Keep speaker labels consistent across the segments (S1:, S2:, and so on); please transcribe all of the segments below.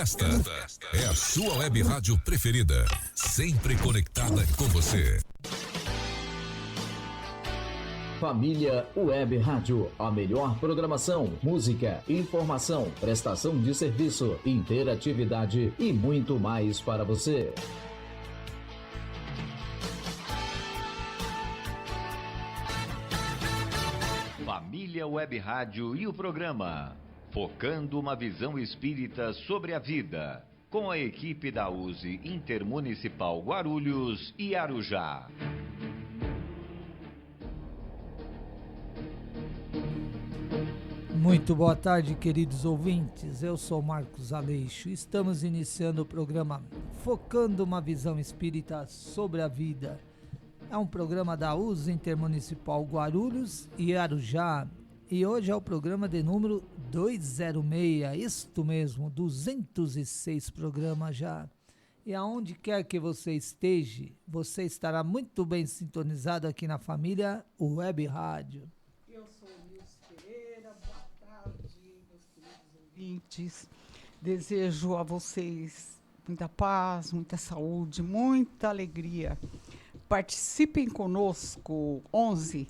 S1: Esta é a sua web rádio preferida, sempre conectada com você.
S2: Família Web Rádio, a melhor programação, música, informação, prestação de serviço, interatividade e muito mais para você.
S3: Família Web Rádio e o programa Focando uma Visão Espírita sobre a Vida, com a equipe da USE Intermunicipal Guarulhos e Arujá.
S4: Muito boa tarde, queridos ouvintes. Eu sou Marcos Aleixo. Estamos iniciando o programa Focando uma Visão Espírita sobre a Vida. É um programa da USE Intermunicipal Guarulhos e Arujá. E hoje é o programa de número 206, isto mesmo, 206 programas já. E aonde quer que você esteja, você estará muito bem sintonizado aqui na família Web Rádio.
S5: Eu sou Nilce Pereira, boa tarde, meus queridos ouvintes. Desejo a vocês muita paz, muita saúde, muita alegria. Participem conosco, 11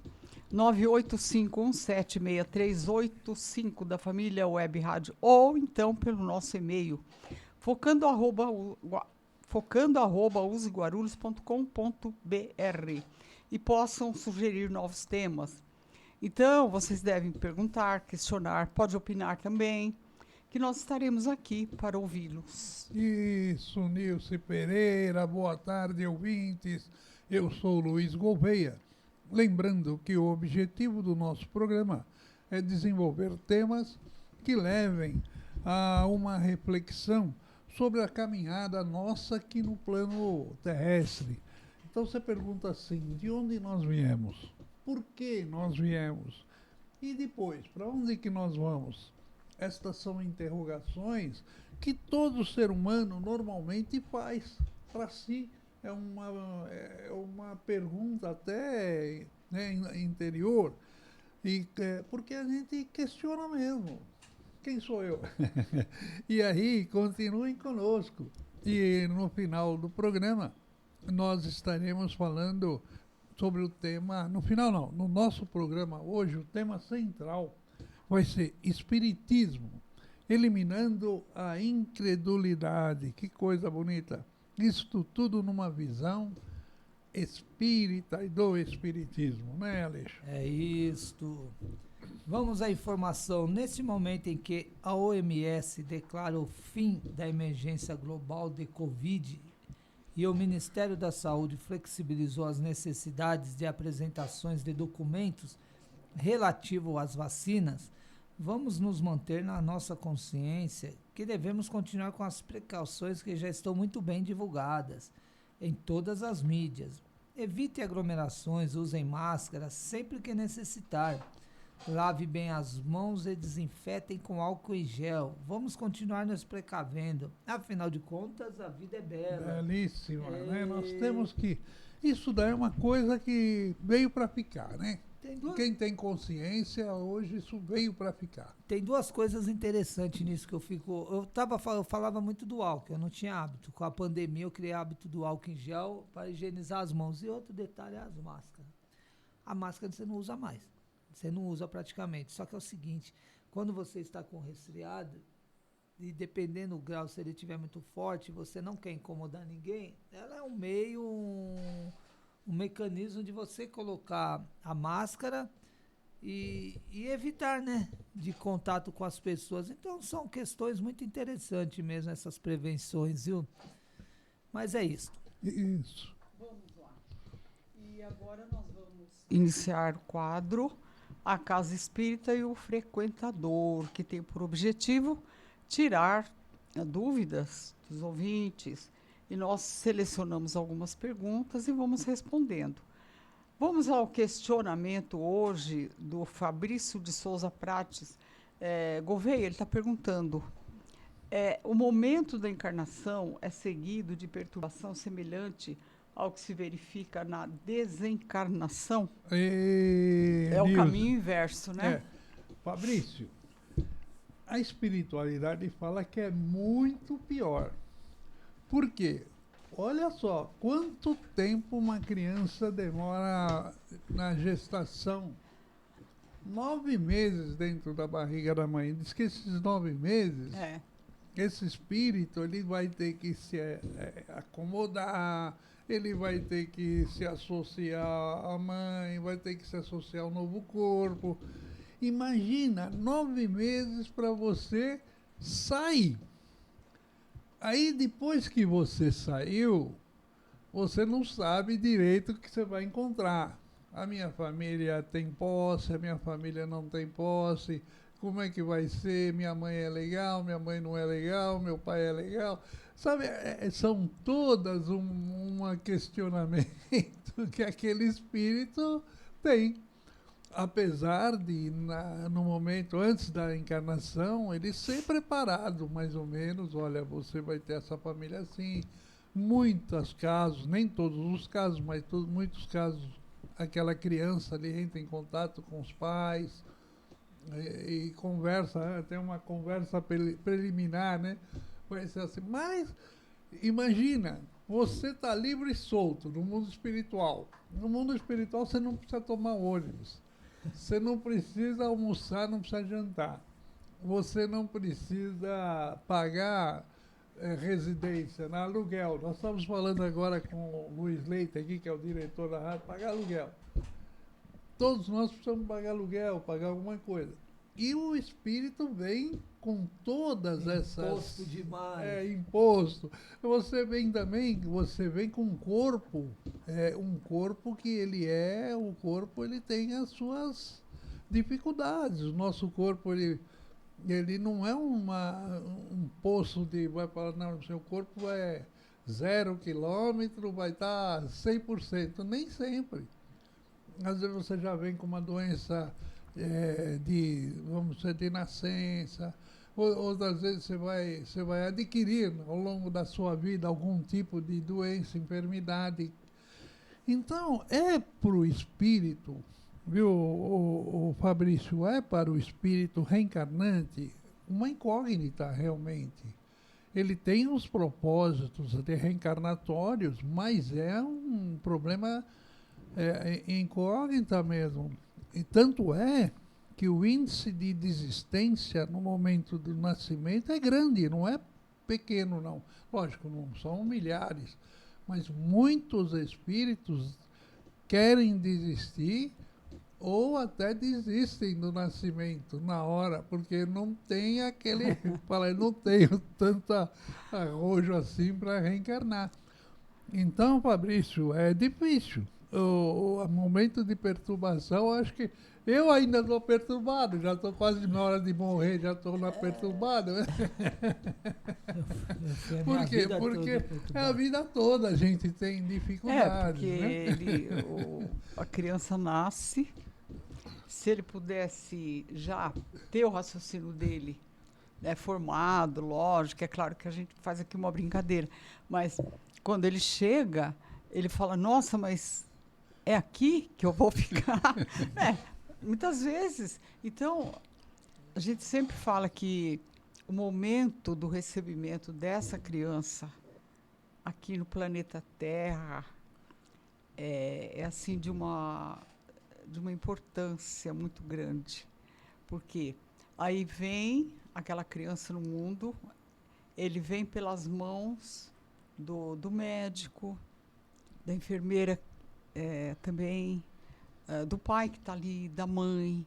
S5: 985176385 da família Web Rádio, ou então pelo nosso e-mail focando@useguarulhos.com.br e possam sugerir novos temas. Então, vocês devem perguntar, questionar, pode opinar também, que nós estaremos aqui para ouvi-los.
S6: Isso, Nilce Pereira, boa tarde, ouvintes. Eu sou Luiz Gouveia. Lembrando que o objetivo do nosso programa é desenvolver temas que levem a uma reflexão sobre a caminhada nossa aqui no plano terrestre. Então você pergunta assim, de onde nós viemos? Por que nós viemos? E depois, para onde que nós vamos? Estas são interrogações que todo ser humano normalmente faz para si. É uma pergunta até, né, interior, porque a gente questiona mesmo. Quem sou eu? E aí, continuem conosco. E no final do programa, nós estaremos falando sobre o tema, no final não, no nosso programa hoje, o tema central vai ser Espiritismo, eliminando a incredulidade. Que coisa bonita! Isto tudo numa visão espírita e do espiritismo, né, Aleixo?
S4: É isto. Vamos à informação. Nesse momento em que a OMS declara o fim da emergência global de Covid e o Ministério da Saúde flexibilizou as necessidades de apresentações de documentos relativos às vacinas, vamos nos manter na nossa consciência que devemos continuar com as precauções que já estão muito bem divulgadas em todas as mídias. Evite aglomerações, usem máscara sempre que necessitar. Lave bem as mãos e desinfetem com álcool e gel. Vamos continuar nos precavendo. Afinal de contas, a vida é bela.
S6: Belíssima, né? Nós temos que... Isso daí é uma coisa que veio para ficar, né? Quem tem consciência, hoje isso veio para ficar.
S4: Tem duas coisas interessantes nisso que eu fico... Eu falava muito do álcool, eu não tinha hábito. Com a pandemia eu criei hábito do álcool em gel para higienizar as mãos. E outro detalhe é as máscaras. A máscara você não usa mais. Você não usa praticamente. Só que é o seguinte, quando você está com resfriado, e dependendo do grau, se ele estiver muito forte, você não quer incomodar ninguém, ela é um meio... um mecanismo de você colocar a máscara e evitar, né, de contato com as pessoas. Então são questões muito interessantes mesmo, essas prevenções, viu? Mas é isso.
S6: Isso.
S5: Vamos lá. E agora nós vamos iniciar o quadro A Casa Espírita e o Frequentador, que tem por objetivo tirar dúvidas dos ouvintes. E nós selecionamos algumas perguntas e vamos respondendo. Vamos ao questionamento hoje do Fabrício de Souza Prates. Gouveia, ele está perguntando, o momento da encarnação é seguido de perturbação semelhante ao que se verifica na desencarnação?
S6: É
S5: o caminho inverso, né?
S6: Fabrício, A espiritualidade fala que é muito pior. Por quê? Olha só, quanto tempo uma criança demora na gestação? 9 meses dentro da barriga da mãe. Diz que esses 9 meses, esse espírito, ele vai ter que se acomodar, ele vai ter que se associar à mãe, vai ter que se associar ao novo corpo. Imagina, 9 meses para você sair. Aí depois que você saiu, você não sabe direito o que você vai encontrar. A minha família tem posse, a minha família não tem posse. Como é que vai ser? Minha mãe é legal, minha mãe não é legal, meu pai é legal. Sabe, são todas um questionamento que aquele espírito tem. Apesar de, no momento antes da encarnação, ele ser preparado, mais ou menos, olha, você vai ter essa família assim. Muitos casos, nem todos os casos, mas muitos casos, aquela criança ali entra em contato com os pais e conversa, tem uma conversa preliminar, né? Vai ser assim, mas imagina, você está livre e solto no mundo espiritual. No mundo espiritual você não precisa tomar ônibus. Você não precisa almoçar, não precisa jantar. Você não precisa pagar residência, aluguel. Nós estamos falando agora com o Luiz Leite aqui, que é o diretor da rádio, pagar aluguel. Todos nós precisamos pagar aluguel, pagar alguma coisa. E o espírito vem com todas essas...
S4: Imposto demais.
S6: Imposto. Você vem também, você vem com um corpo que o corpo ele tem as suas dificuldades. O nosso corpo, ele não é um poço de... Vai falar, não, o seu corpo é 0 quilômetro, vai estar 100%. Nem sempre. Às vezes você já vem com uma doença vamos dizer, de nascença. Outras vezes você vai adquirir ao longo da sua vida algum tipo de doença, enfermidade. Então, para o espírito, viu, o Fabrício, para o espírito reencarnante uma incógnita realmente. Ele tem os propósitos de reencarnatórios, mas é um problema incógnita mesmo. E tanto é que o índice de desistência no momento do nascimento é grande, não é pequeno, não. Lógico, não são milhares, mas muitos espíritos querem desistir ou até desistem do nascimento na hora, porque não tem aquele... Fala, eu não tenho tanta arrojo assim para reencarnar. Então, Fabrício, é difícil. O momento de perturbação, acho que eu ainda estou perturbado, já estou quase na hora de morrer, já estou perturbado. Por quê? Porque a vida toda a gente tem dificuldades.
S5: Porque a criança nasce, se ele pudesse já ter o raciocínio dele formado, lógico, é claro que a gente faz aqui uma brincadeira, mas quando ele chega, ele fala, nossa, mas é aqui que eu vou ficar? Muitas vezes. Então, a gente sempre fala que o momento do recebimento dessa criança aqui no planeta Terra é assim de uma importância muito grande. Porque aí vem aquela criança no mundo, ele vem pelas mãos do médico, da enfermeira também, do pai que está ali, da mãe,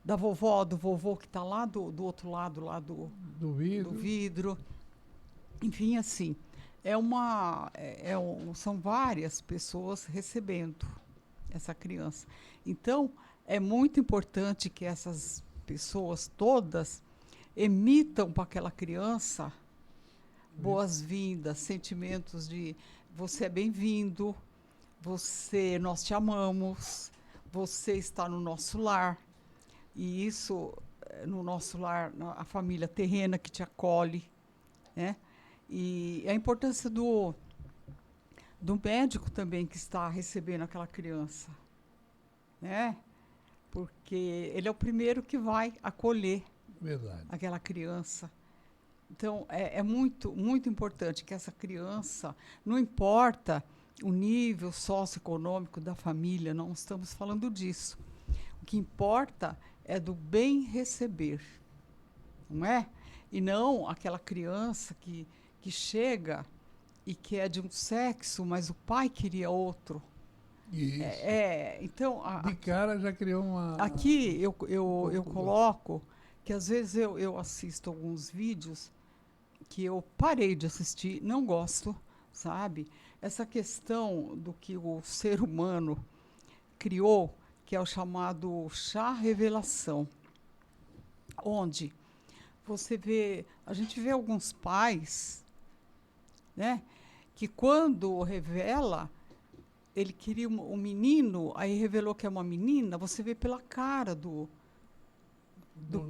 S5: da vovó, do vovô que está lá do outro lado, lá do vidro. Enfim, assim, são várias pessoas recebendo essa criança. Então, é muito importante que essas pessoas todas emitam para aquela criança boas-vindas, sentimentos de você é bem-vindo, nós te amamos, você está no nosso lar. E isso, no nosso lar, a família terrena que te acolhe, né? E a importância do médico também que está recebendo aquela criança, né? Porque ele é o primeiro que vai acolher
S6: Verdade.
S5: Aquela criança. Então, é muito, muito importante que essa criança, não importa o nível socioeconômico da família, não estamos falando disso. O que importa é do bem receber, não é? E não aquela criança que chega e que é de um sexo, mas o pai queria outro.
S6: Isso.
S5: Então,
S6: de cara já criou uma...
S5: Aqui eu coloco que às vezes eu assisto alguns vídeos que eu parei de assistir, não gosto, sabe? Essa questão do que o ser humano criou, que é o chamado chá revelação, onde você vê, a gente vê alguns pais, né, que quando revela, ele queria um menino, aí revelou que é uma menina, você vê pela cara do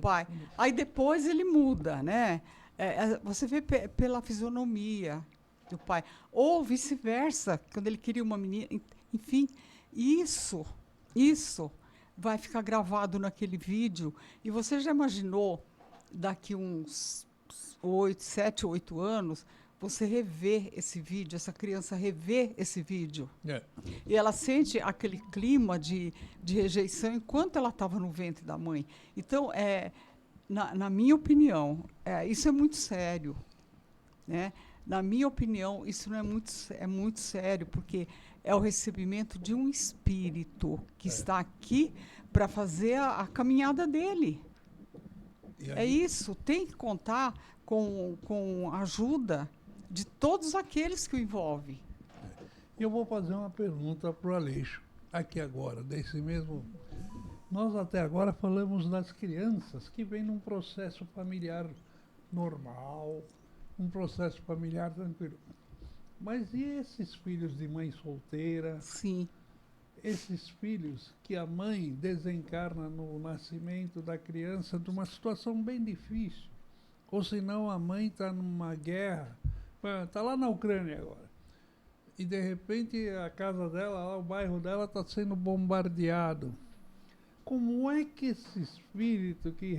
S5: pai. Aí depois ele muda, né? Você vê pela fisionomia do pai. Ou vice-versa, quando ele queria uma menina. Enfim, isso vai ficar gravado naquele vídeo. E você já imaginou, daqui uns 7, 8 anos, você rever esse vídeo, essa criança rever esse vídeo. E ela sente aquele clima de rejeição enquanto ela estava no ventre da mãe. Então, na minha opinião, isso é muito sério, né? Na minha opinião, isso não é muito sério, porque é o recebimento de um espírito que está aqui para fazer a caminhada dele. É isso, tem que contar com a ajuda de todos aqueles que o envolvem.
S6: Eu vou fazer uma pergunta para o Aleixo, aqui agora, desse mesmo... Nós até agora falamos das crianças que vêm num processo familiar normal, um processo familiar tranquilo. Mas e esses filhos de mãe solteira?
S5: Sim.
S6: Esses filhos que a mãe desencarna no nascimento da criança de uma situação bem difícil. Ou senão a mãe está numa guerra, está lá na Ucrânia agora. E de repente a casa dela, lá, o bairro dela está sendo bombardeado. Como é que esse espírito que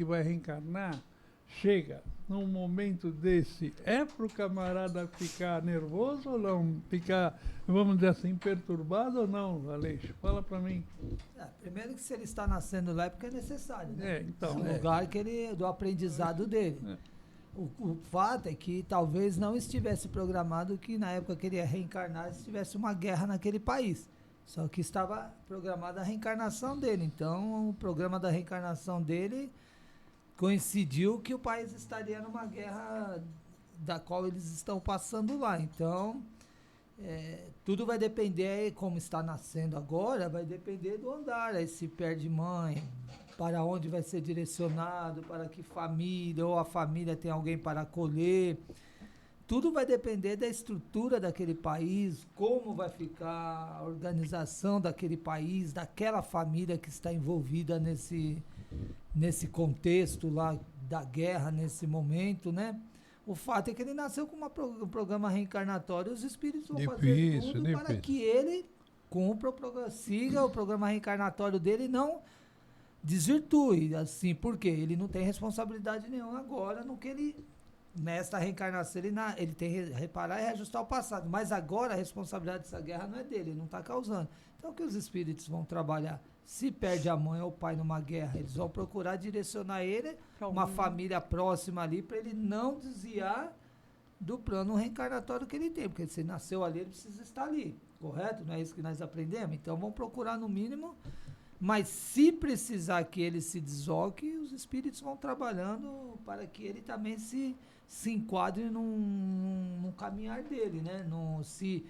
S6: vai reencarnar, chega num momento desse? É para o camarada ficar nervoso ou não? Ficar, vamos dizer assim, perturbado ou não, Aleixo? Fala para mim.
S4: Primeiro que se ele está nascendo lá é porque é necessário, né?
S6: Então,
S4: é um lugar que ele, do aprendizado dele. O fato é que talvez não estivesse programado que na época que ele ia reencarnar, estivesse uma guerra naquele país. Só que estava programada a reencarnação dele. Então, o programa da reencarnação dele coincidiu que o país estaria numa guerra da qual eles estão passando lá. Então, tudo vai depender, como está nascendo agora, vai depender do andar. Aí se perde mãe, para onde vai ser direcionado, para que família, ou a família tem alguém para acolher. Tudo vai depender da estrutura daquele país, como vai ficar a organização daquele país, daquela família que está envolvida nesse contexto lá da guerra, nesse momento, né? O fato é que ele nasceu com um programa reencarnatório, os espíritos vão fazer tudo para que ele cumpra siga o programa reencarnatório dele e não desvirtue, assim, porque ele não tem responsabilidade nenhuma agora no que ele... Nesta reencarnação, ele tem que reparar e reajustar o passado. Mas agora a responsabilidade dessa guerra não é dele, ele não está causando. Então o que os espíritos vão trabalhar? Se perde a mãe ou o pai numa guerra, eles vão procurar direcionar ele, uma família próxima ali, para ele não desviar do plano reencarnatório que ele tem. Porque se ele nasceu ali, ele precisa estar ali. Correto? Não é isso que nós aprendemos? Então vão procurar no mínimo... Mas se precisar que ele se desloque, os espíritos vão trabalhando para que ele também se enquadre num caminhar dele, né? Se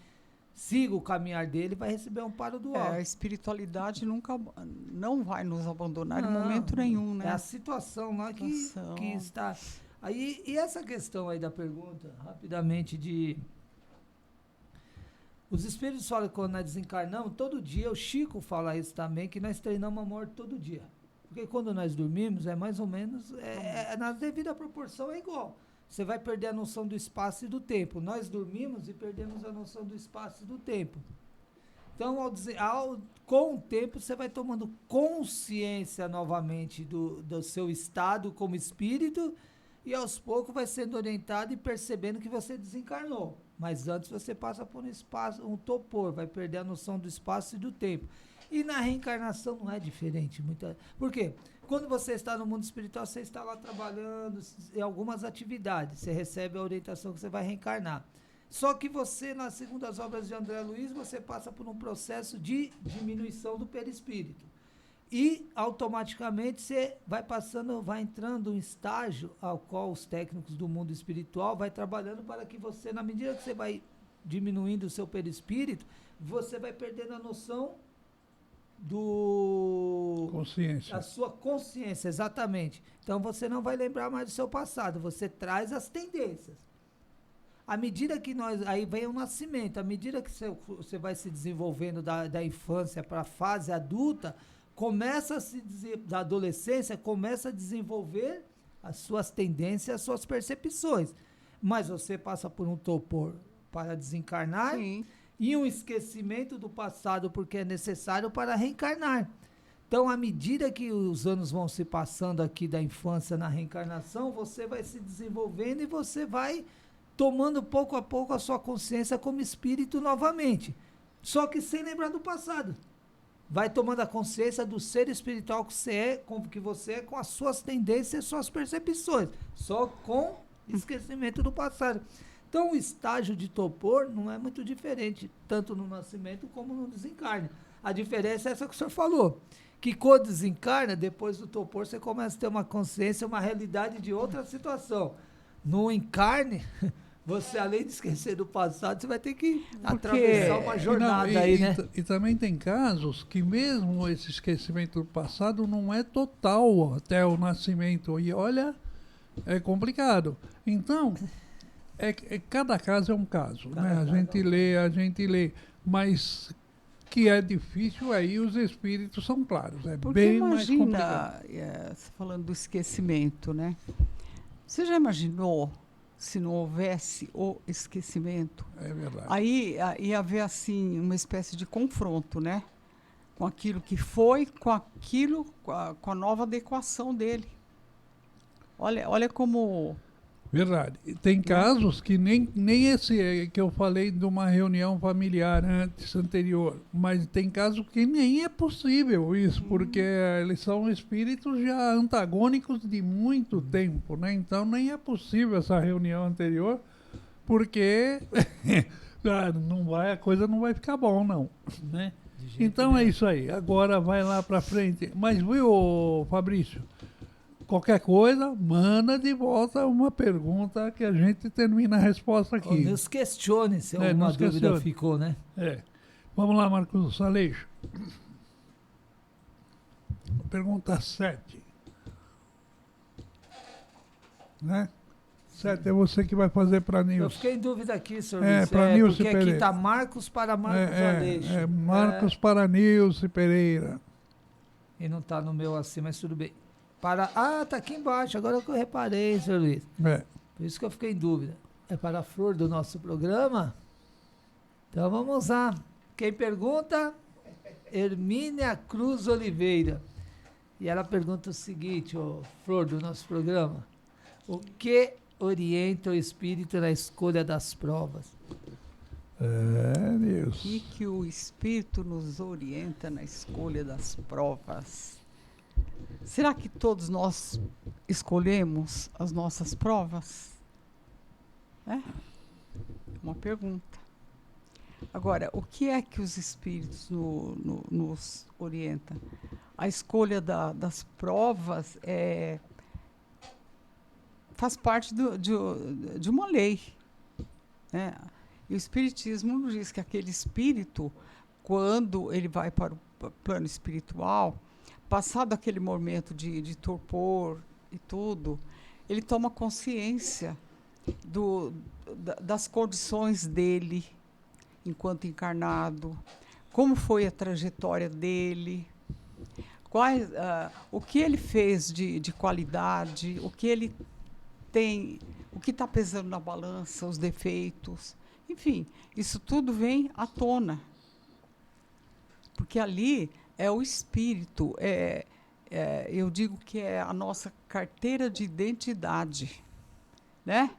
S4: siga o caminhar dele, vai receber um amparo do alto.
S5: A espiritualidade não vai nos abandonar em momento nenhum, né?
S4: É a situação lá que está... Aí, e essa questão aí da pergunta, rapidamente, os espíritos falam que quando nós desencarnamos, todo dia, o Chico fala isso também, que nós treinamos a morte todo dia. Porque quando nós dormimos, é mais ou menos, na devida proporção é igual. Você vai perder a noção do espaço e do tempo. Nós dormimos e perdemos a noção do espaço e do tempo. Então, com o tempo, você vai tomando consciência novamente do seu estado como espírito e aos poucos vai sendo orientado e percebendo que você desencarnou. Mas antes você passa por um espaço, um torpor, vai perder a noção do espaço e do tempo. E na reencarnação não é diferente. Por quê? Quando você está no mundo espiritual, você está lá trabalhando em algumas atividades, você recebe a orientação que você vai reencarnar. Só que você, nas segundas obras de André Luiz, você passa por um processo de diminuição do perispírito. E, automaticamente, você vai entrando um estágio ao qual os técnicos do mundo espiritual vai trabalhando para que você, na medida que você vai diminuindo o seu perispírito, você vai perdendo a noção
S6: consciência.
S4: A sua consciência, exatamente. Então, você não vai lembrar mais do seu passado, você traz as tendências. À medida que aí vem o nascimento, à medida que você vai se desenvolvendo da infância para a fase adulta, da adolescência, começa a desenvolver as suas tendências, as suas percepções. Mas você passa por um torpor para desencarnar. Sim. E um esquecimento do passado, porque é necessário para reencarnar. Então, à medida que os anos vão se passando aqui da infância na reencarnação, você vai se desenvolvendo e você vai tomando pouco a pouco a sua consciência como espírito novamente. Só que sem lembrar do passado. Vai tomando a consciência do ser espiritual que você é, com as suas tendências e suas percepções. Só com esquecimento do passado. Então, o estágio de torpor não é muito diferente, tanto no nascimento como no desencarne. A diferença é essa que o senhor falou, que quando desencarna, depois do torpor, você começa a ter uma consciência, uma realidade de outra situação. No encarne, você, além de esquecer do passado, você vai ter que atravessar uma jornada
S6: E também tem casos que mesmo esse esquecimento do passado não é total até o nascimento. E olha, é complicado. Então... cada caso é um caso, né? A gente lê, mas que é difícil aí os espíritos são claros,
S5: porque
S6: bem
S5: imagina,
S6: mais complicado.
S5: Falando do esquecimento, né? Você já imaginou se não houvesse o esquecimento?
S6: É verdade.
S5: Aí ia haver assim uma espécie de confronto, né? Com aquilo que foi, com a nova adequação dele. Olha como...
S6: Verdade. Tem casos que nem esse que eu falei de uma reunião familiar anterior, mas tem casos que nem é possível isso, porque eles são espíritos já antagônicos de muito tempo, né? Então nem é possível essa reunião anterior, porque a coisa não vai ficar bom, não, né? Então é isso aí. Agora vai lá para frente. Mas viu, Fabrício? Qualquer coisa, manda de volta uma pergunta que a gente termina a resposta aqui.
S4: Nos questione se alguma dúvida ficou, né?
S6: Vamos lá, Marcos Aleixo. Pergunta 7. Né? 7 é você que vai fazer para Nilson.
S4: Eu fiquei em dúvida aqui, senhor Luiz.
S6: Para Nilson
S4: porque
S6: Pereira.
S4: Aqui está Marcos para Marcos Aleixo.
S6: Marcos para Nilson Pereira.
S4: E não está no meu assim, mas tudo bem. Tá aqui embaixo, agora que eu reparei, senhor Luiz. Por isso que eu fiquei em dúvida. É para a flor do nosso programa? Então vamos lá. Quem pergunta? Hermínia Cruz Oliveira. E ela pergunta o seguinte, flor do nosso programa. O que orienta o espírito na escolha das provas?
S6: Deus.
S5: O que o espírito nos orienta na escolha das provas? Será que todos nós escolhemos as nossas provas? Uma pergunta. Agora, o que é que os espíritos nos orientam? A escolha das provas faz parte de uma lei, né? E o espiritismo nos diz que aquele espírito, quando ele vai para o plano espiritual, passado aquele momento de torpor e tudo, ele toma consciência das condições dele enquanto encarnado, como foi a trajetória dele, o que ele fez de qualidade, o que ele tem, o que está pesando na balança, os defeitos. Enfim, isso tudo vem à tona. Porque ali é o espírito, eu digo que é a nossa carteira de identidade, né?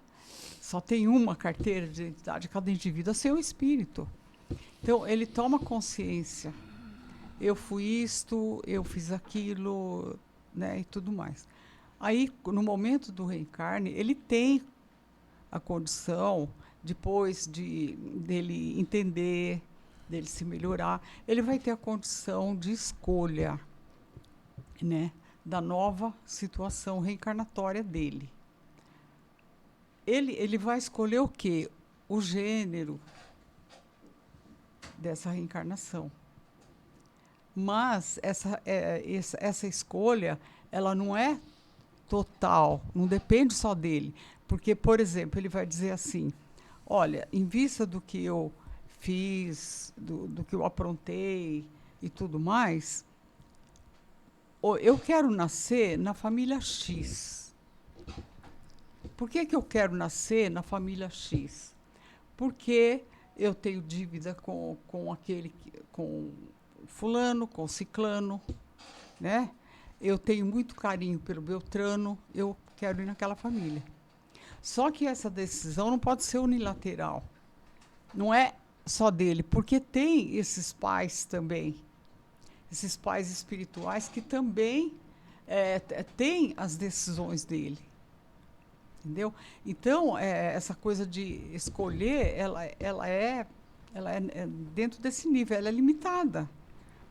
S5: Só tem uma carteira de identidade, cada indivíduo é seu espírito. Então, ele toma consciência. Eu fui isto, eu fiz aquilo, né, e tudo mais. Aí, no momento do reencarne, ele tem a condição, depois dele entender, dele se melhorar, ele vai ter a condição de escolha, né, da nova situação reencarnatória dele. Ele vai escolher o quê? O gênero dessa reencarnação. Mas essa escolha, ela não é total, não depende só dele. Porque, por exemplo, ele vai dizer assim, olha, em vista do que eu fiz, do que eu aprontei e tudo mais, eu quero nascer na família X. Por que eu quero nascer na família X? Porque eu tenho dívida com fulano, com ciclano, né? Eu tenho muito carinho pelo Beltrano, eu quero ir naquela família. Só que essa decisão não pode ser unilateral. Não é só dele, porque tem esses pais também, esses pais espirituais que também têm as decisões dele. Entendeu? Então, essa coisa de escolher, ela é dentro desse nível, ela é limitada.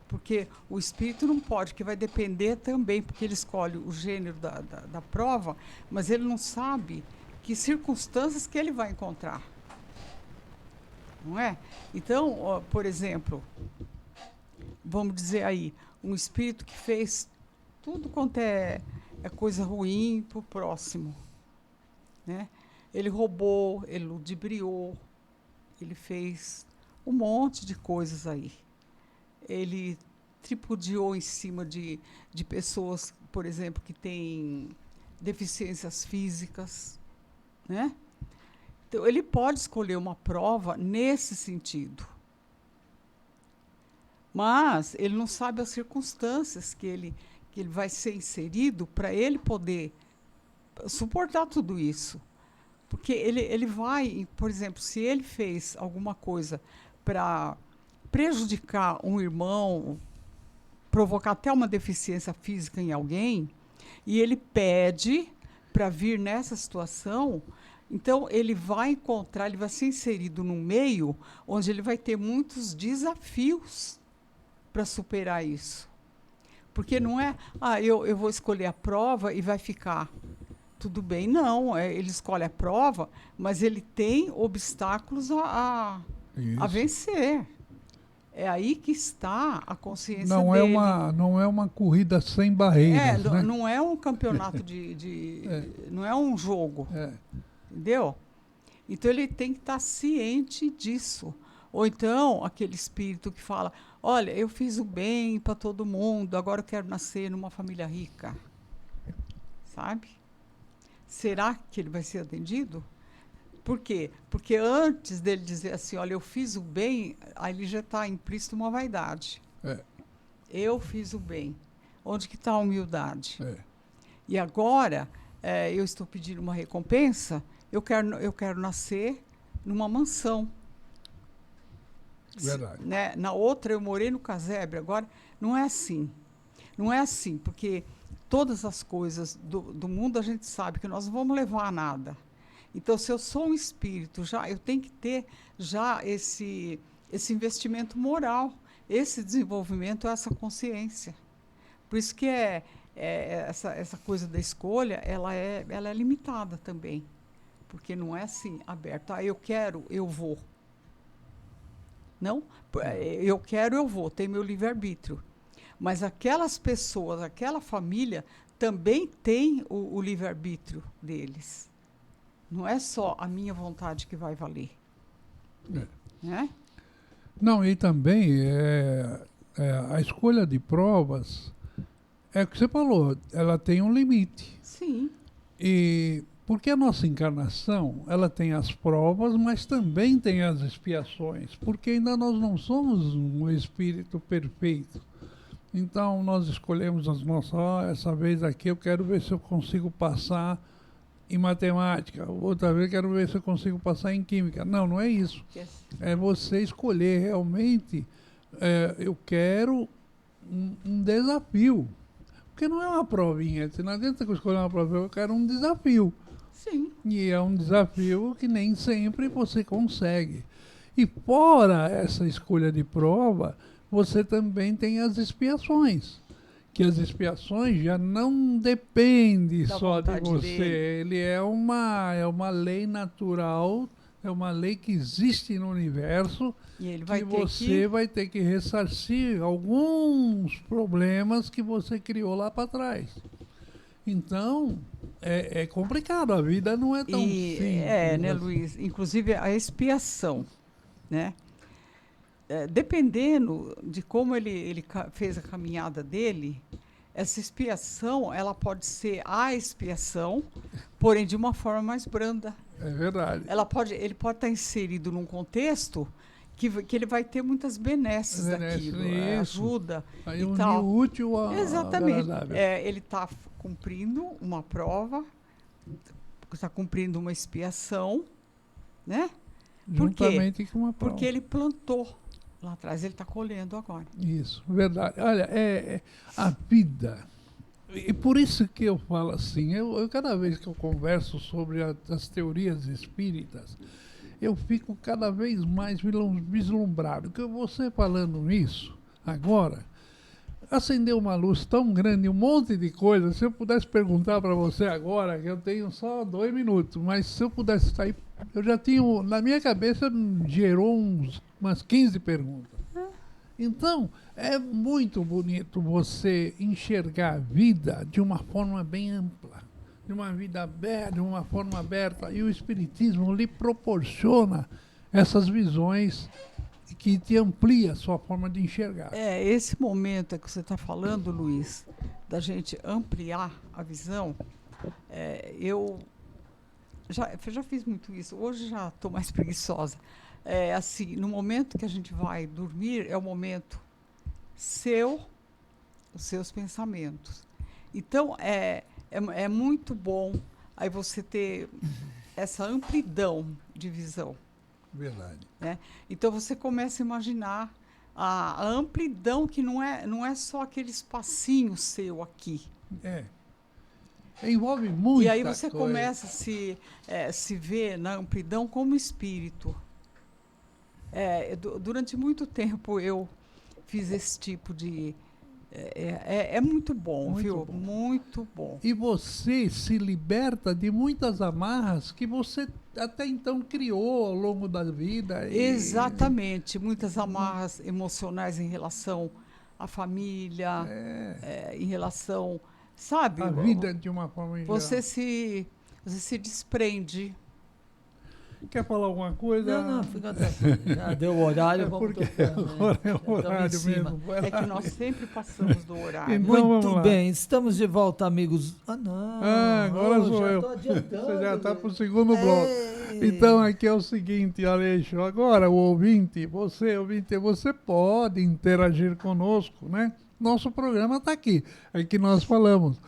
S5: Porque o espírito não pode, que vai depender também, porque ele escolhe o gênero da prova, mas ele não sabe que circunstâncias que ele vai encontrar. Não é? Então, ó, por exemplo, vamos dizer aí, um espírito que fez tudo quanto é coisa ruim para o próximo. Né? Ele roubou, ele ludibriou, ele fez um monte de coisas aí. Ele tripudiou em cima de pessoas, por exemplo, que têm deficiências físicas. Né? Então, ele pode escolher uma prova nesse sentido. Mas ele não sabe as circunstâncias que ele vai ser inserido para ele poder suportar tudo isso. Porque ele vai, por exemplo, se ele fez alguma coisa para prejudicar um irmão, provocar até uma deficiência física em alguém, e ele pede para vir nessa situação, então ele vai ser inserido num meio onde ele vai ter muitos desafios para superar isso. Porque não é, eu vou escolher a prova e vai ficar tudo bem. Não, ele escolhe a prova, mas ele tem obstáculos a vencer. É aí que está a consciência dele.
S6: Não é uma corrida sem barreiras. Né?
S5: Não é um campeonato não é um jogo. Entendeu? Então ele tem que estar ciente disso. Ou então, aquele espírito que fala, olha, eu fiz o bem para todo mundo, agora eu quero nascer numa família rica. Sabe? Será que ele vai ser atendido? Por quê? Porque antes dele dizer assim, olha, eu fiz o bem, aí ele já está implícito uma vaidade. Eu fiz o bem. Onde que está a humildade? E agora, eu estou pedindo uma recompensa, eu quero nascer numa mansão.
S6: Verdade.
S5: Né? Na outra, eu morei no casebre. Agora, não é assim. Não é assim, porque todas as coisas do mundo a gente sabe que nós não vamos levar a nada. Então, se eu sou um espírito, eu tenho que ter já esse investimento moral, esse desenvolvimento, essa consciência. Por isso que essa coisa da escolha, ela é limitada também. Porque não é assim, aberta. Eu quero, eu vou. Não, eu quero, eu vou, tem meu livre-arbítrio. Mas aquelas pessoas, aquela família, também tem o livre-arbítrio deles. Não é só a minha vontade que vai valer. Né?
S6: Não, e também a escolha de provas, é o que você falou, ela tem um limite.
S5: Sim.
S6: E, Porque a nossa encarnação, ela tem as provas, mas também tem as expiações, porque ainda nós não somos um espírito perfeito. Então nós escolhemos as nossas, essa vez aqui eu quero ver se eu consigo passar em matemática, outra vez eu quero ver se eu consigo passar em química. Não, não é isso. É você escolher realmente, eu quero um desafio. Porque não é uma provinha, não adianta que eu escolher uma prova, eu quero um desafio.
S5: Sim.
S6: E é um desafio que nem sempre você consegue. E fora essa escolha de prova, você também tem as expiações. Que as expiações já não dependem só de você. Ele é uma lei natural, é uma lei que existe no universo, e ele vai vai ter que ressarcir alguns problemas que você criou lá para trás. Então, é complicado, a vida não é tão simples.
S5: Né, Luiz? Inclusive a expiação, né? Dependendo de como ele fez a caminhada dele, essa expiação, ela pode ser a expiação, porém de uma forma mais branda.
S6: É verdade.
S5: Ele pode estar inserido num contexto que ele vai ter muitas benesses daquilo, ajuda
S6: aí
S5: e tal.
S6: Útil a
S5: Exatamente. Ele está cumprindo uma prova, está cumprindo uma expiação, né?
S6: Juntamente com uma prova.
S5: Porque ele plantou lá atrás, ele está colhendo agora.
S6: Isso, verdade. Olha, a vida. E por isso que eu falo assim, eu cada vez que eu converso sobre as teorias espíritas, eu fico cada vez mais vislumbrado. Que você falando nisso, agora, acendeu uma luz tão grande, um monte de coisas. Se eu pudesse perguntar para você agora, que eu tenho só 2 minutos, mas se eu pudesse sair, eu já tinha, na minha cabeça, gerou umas 15 perguntas. Então, é muito bonito você enxergar a vida de uma forma bem ampla, de uma vida aberta, de uma forma aberta. E o Espiritismo lhe proporciona essas visões que te amplia a sua forma de enxergar.
S5: Esse momento que você está falando, Luiz, da gente ampliar a visão, eu já fiz muito isso. Hoje já estou mais preguiçosa. Assim, no momento que a gente vai dormir, é o momento os seus pensamentos. Então, é muito bom aí você ter essa amplidão de visão.
S6: Verdade.
S5: Né? Então, você começa a imaginar a amplidão, que não é só aquele espacinho seu aqui.
S6: Envolve muita
S5: E aí você
S6: coisa.
S5: começa a se ver na amplidão como espírito. Durante muito tempo eu fiz esse tipo de... É muito bom,
S6: muito
S5: viu?
S6: Bom.
S5: Muito bom.
S6: E você se liberta de muitas amarras que você até então criou ao longo da vida.
S5: Exatamente. Muitas amarras emocionais em relação à família, em relação... Sabe?
S6: A vida de uma forma geral.
S5: Você se desprende.
S6: Quer falar alguma coisa?
S4: Não, fica tranquilo. Já deu o horário, vamos tocando,
S6: agora é o horário mesmo.
S5: É que nós sempre passamos do horário.
S6: Então,
S4: muito bem, estamos de volta, amigos.
S6: Agora sou eu. Você já está para o segundo bloco. Então, aqui é o seguinte, Aleixo. Agora, o ouvinte, você pode interagir conosco, né? Nosso programa está aqui, é que nós falamos.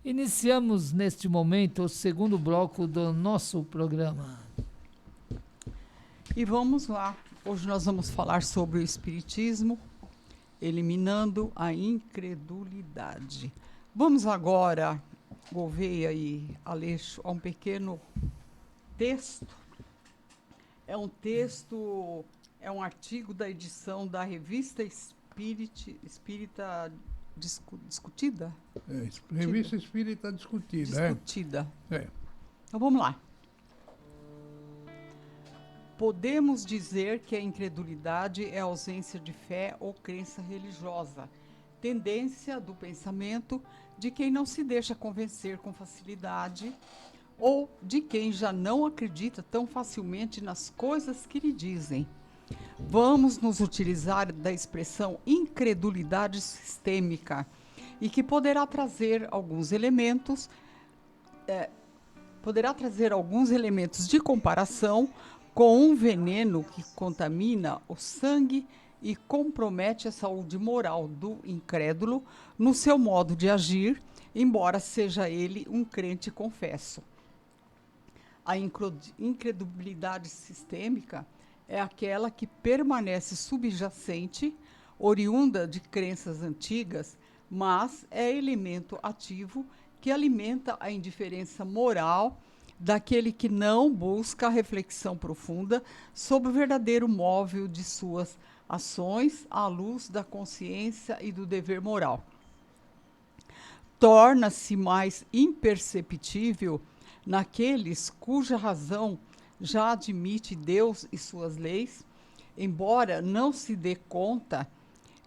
S4: Iniciamos neste momento o segundo bloco do nosso programa.
S5: E vamos lá. Hoje nós vamos falar sobre o Espiritismo, eliminando a incredulidade. Vamos agora, Gouveia e Aleixo, a um pequeno texto. É um artigo da edição da Revista Espírita Discutida?
S6: Revista Espírita Discutida.
S5: Então vamos lá. Podemos dizer que a incredulidade é a ausência de fé ou crença religiosa, tendência do pensamento de quem não se deixa convencer com facilidade ou de quem já não acredita tão facilmente nas coisas que lhe dizem. Vamos nos utilizar da expressão incredulidade sistêmica e que poderá trazer alguns elementos poderá trazer alguns elementos de comparação com um veneno que contamina o sangue e compromete a saúde moral do incrédulo no seu modo de agir, embora seja ele um crente confesso. A incredulidade sistêmica é aquela que permanece subjacente, oriunda de crenças antigas, mas é elemento ativo que alimenta a indiferença moral daquele que não busca a reflexão profunda sobre o verdadeiro móvel de suas ações à luz da consciência e do dever moral. Torna-se mais imperceptível naqueles cuja razão já admite Deus e suas leis, embora não se dê conta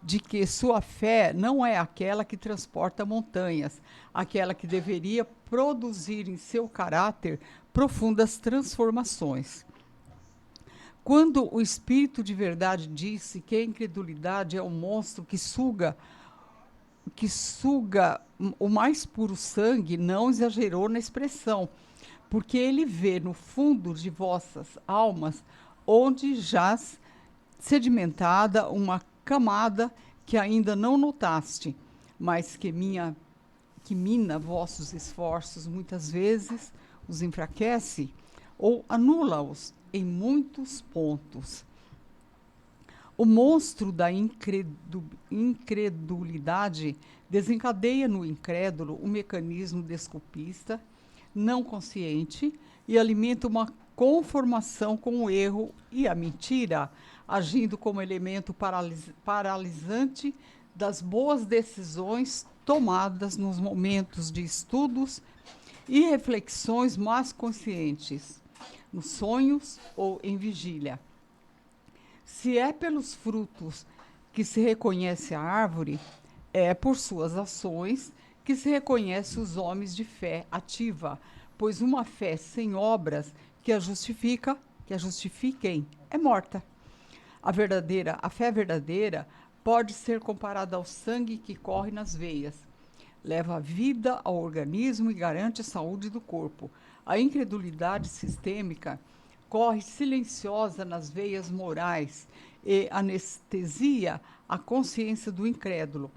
S5: de que sua fé não é aquela que transporta montanhas, aquela que deveria produzir em seu caráter profundas transformações. Quando o Espírito de verdade disse que a incredulidade é um monstro que suga o mais puro sangue, não exagerou na expressão, porque ele vê no fundo de vossas almas, onde jaz sedimentada uma camada que ainda não notaste, mas que mina vossos esforços, muitas vezes os enfraquece ou anula-os em muitos pontos. O monstro da incredulidade desencadeia no incrédulo um mecanismo desculpista, não consciente, e alimenta uma conformação com o erro e a mentira, agindo como elemento paralisante das boas decisões tomadas nos momentos de estudos e reflexões mais conscientes, nos sonhos ou em vigília. Se é pelos frutos que se reconhece a árvore, é por suas ações que se reconhece os homens de fé ativa, pois uma fé sem obras que a justifiquem é morta. A fé verdadeira pode ser comparada ao sangue que corre nas veias. Leva a vida ao organismo e garante a saúde do corpo. A incredulidade sistêmica corre silenciosa nas veias morais e anestesia a consciência do incrédulo,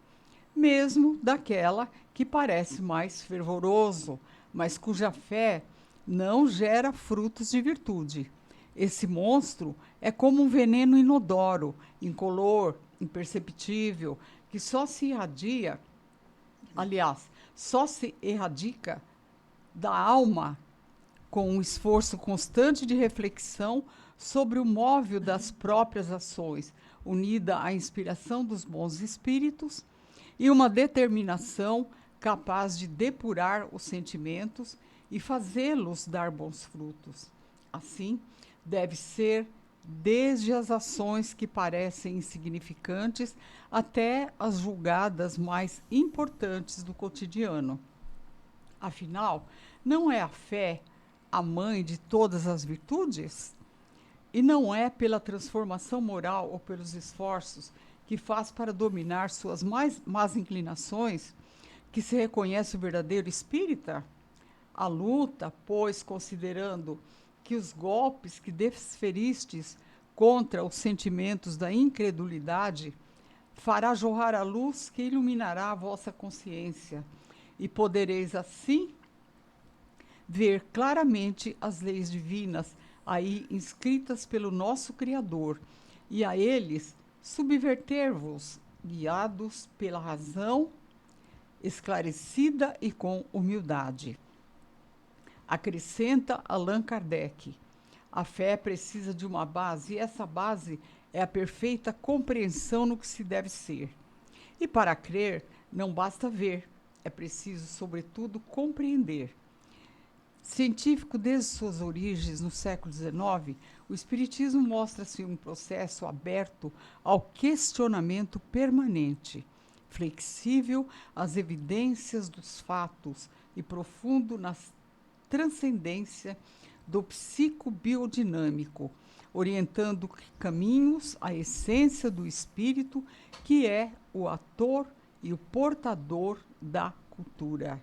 S5: mesmo daquela que parece mais fervoroso, mas cuja fé não gera frutos de virtude. Esse monstro é como um veneno inodoro, incolor, imperceptível, que só se erradica da alma com um esforço constante de reflexão sobre o móvel das próprias ações, unida à inspiração dos bons espíritos e uma determinação capaz de depurar os sentimentos e fazê-los dar bons frutos. Assim, deve ser desde as ações que parecem insignificantes até as julgadas mais importantes do cotidiano. Afinal, não é a fé a mãe de todas as virtudes? E não é pela transformação moral ou pelos esforços que faz para dominar suas mais más inclinações que se reconhece o verdadeiro espírita? A luta, pois, considerando que os golpes que desferistes contra os sentimentos da incredulidade fará jorrar a luz que iluminará a vossa consciência, e podereis assim ver claramente as leis divinas aí inscritas pelo nosso Criador, e a eles subverter-vos, guiados pela razão esclarecida e com humildade. Acrescenta Allan Kardec: a fé precisa de uma base, e essa base é a perfeita compreensão no que se deve ser. E para crer, não basta ver, é preciso, sobretudo, compreender. Científico desde suas origens no século XIX, o Espiritismo mostra-se um processo aberto ao questionamento permanente, flexível às evidências dos fatos e profundo na transcendência do psicobiodinâmico, orientando caminhos à essência do espírito, que é o ator e o portador da cultura.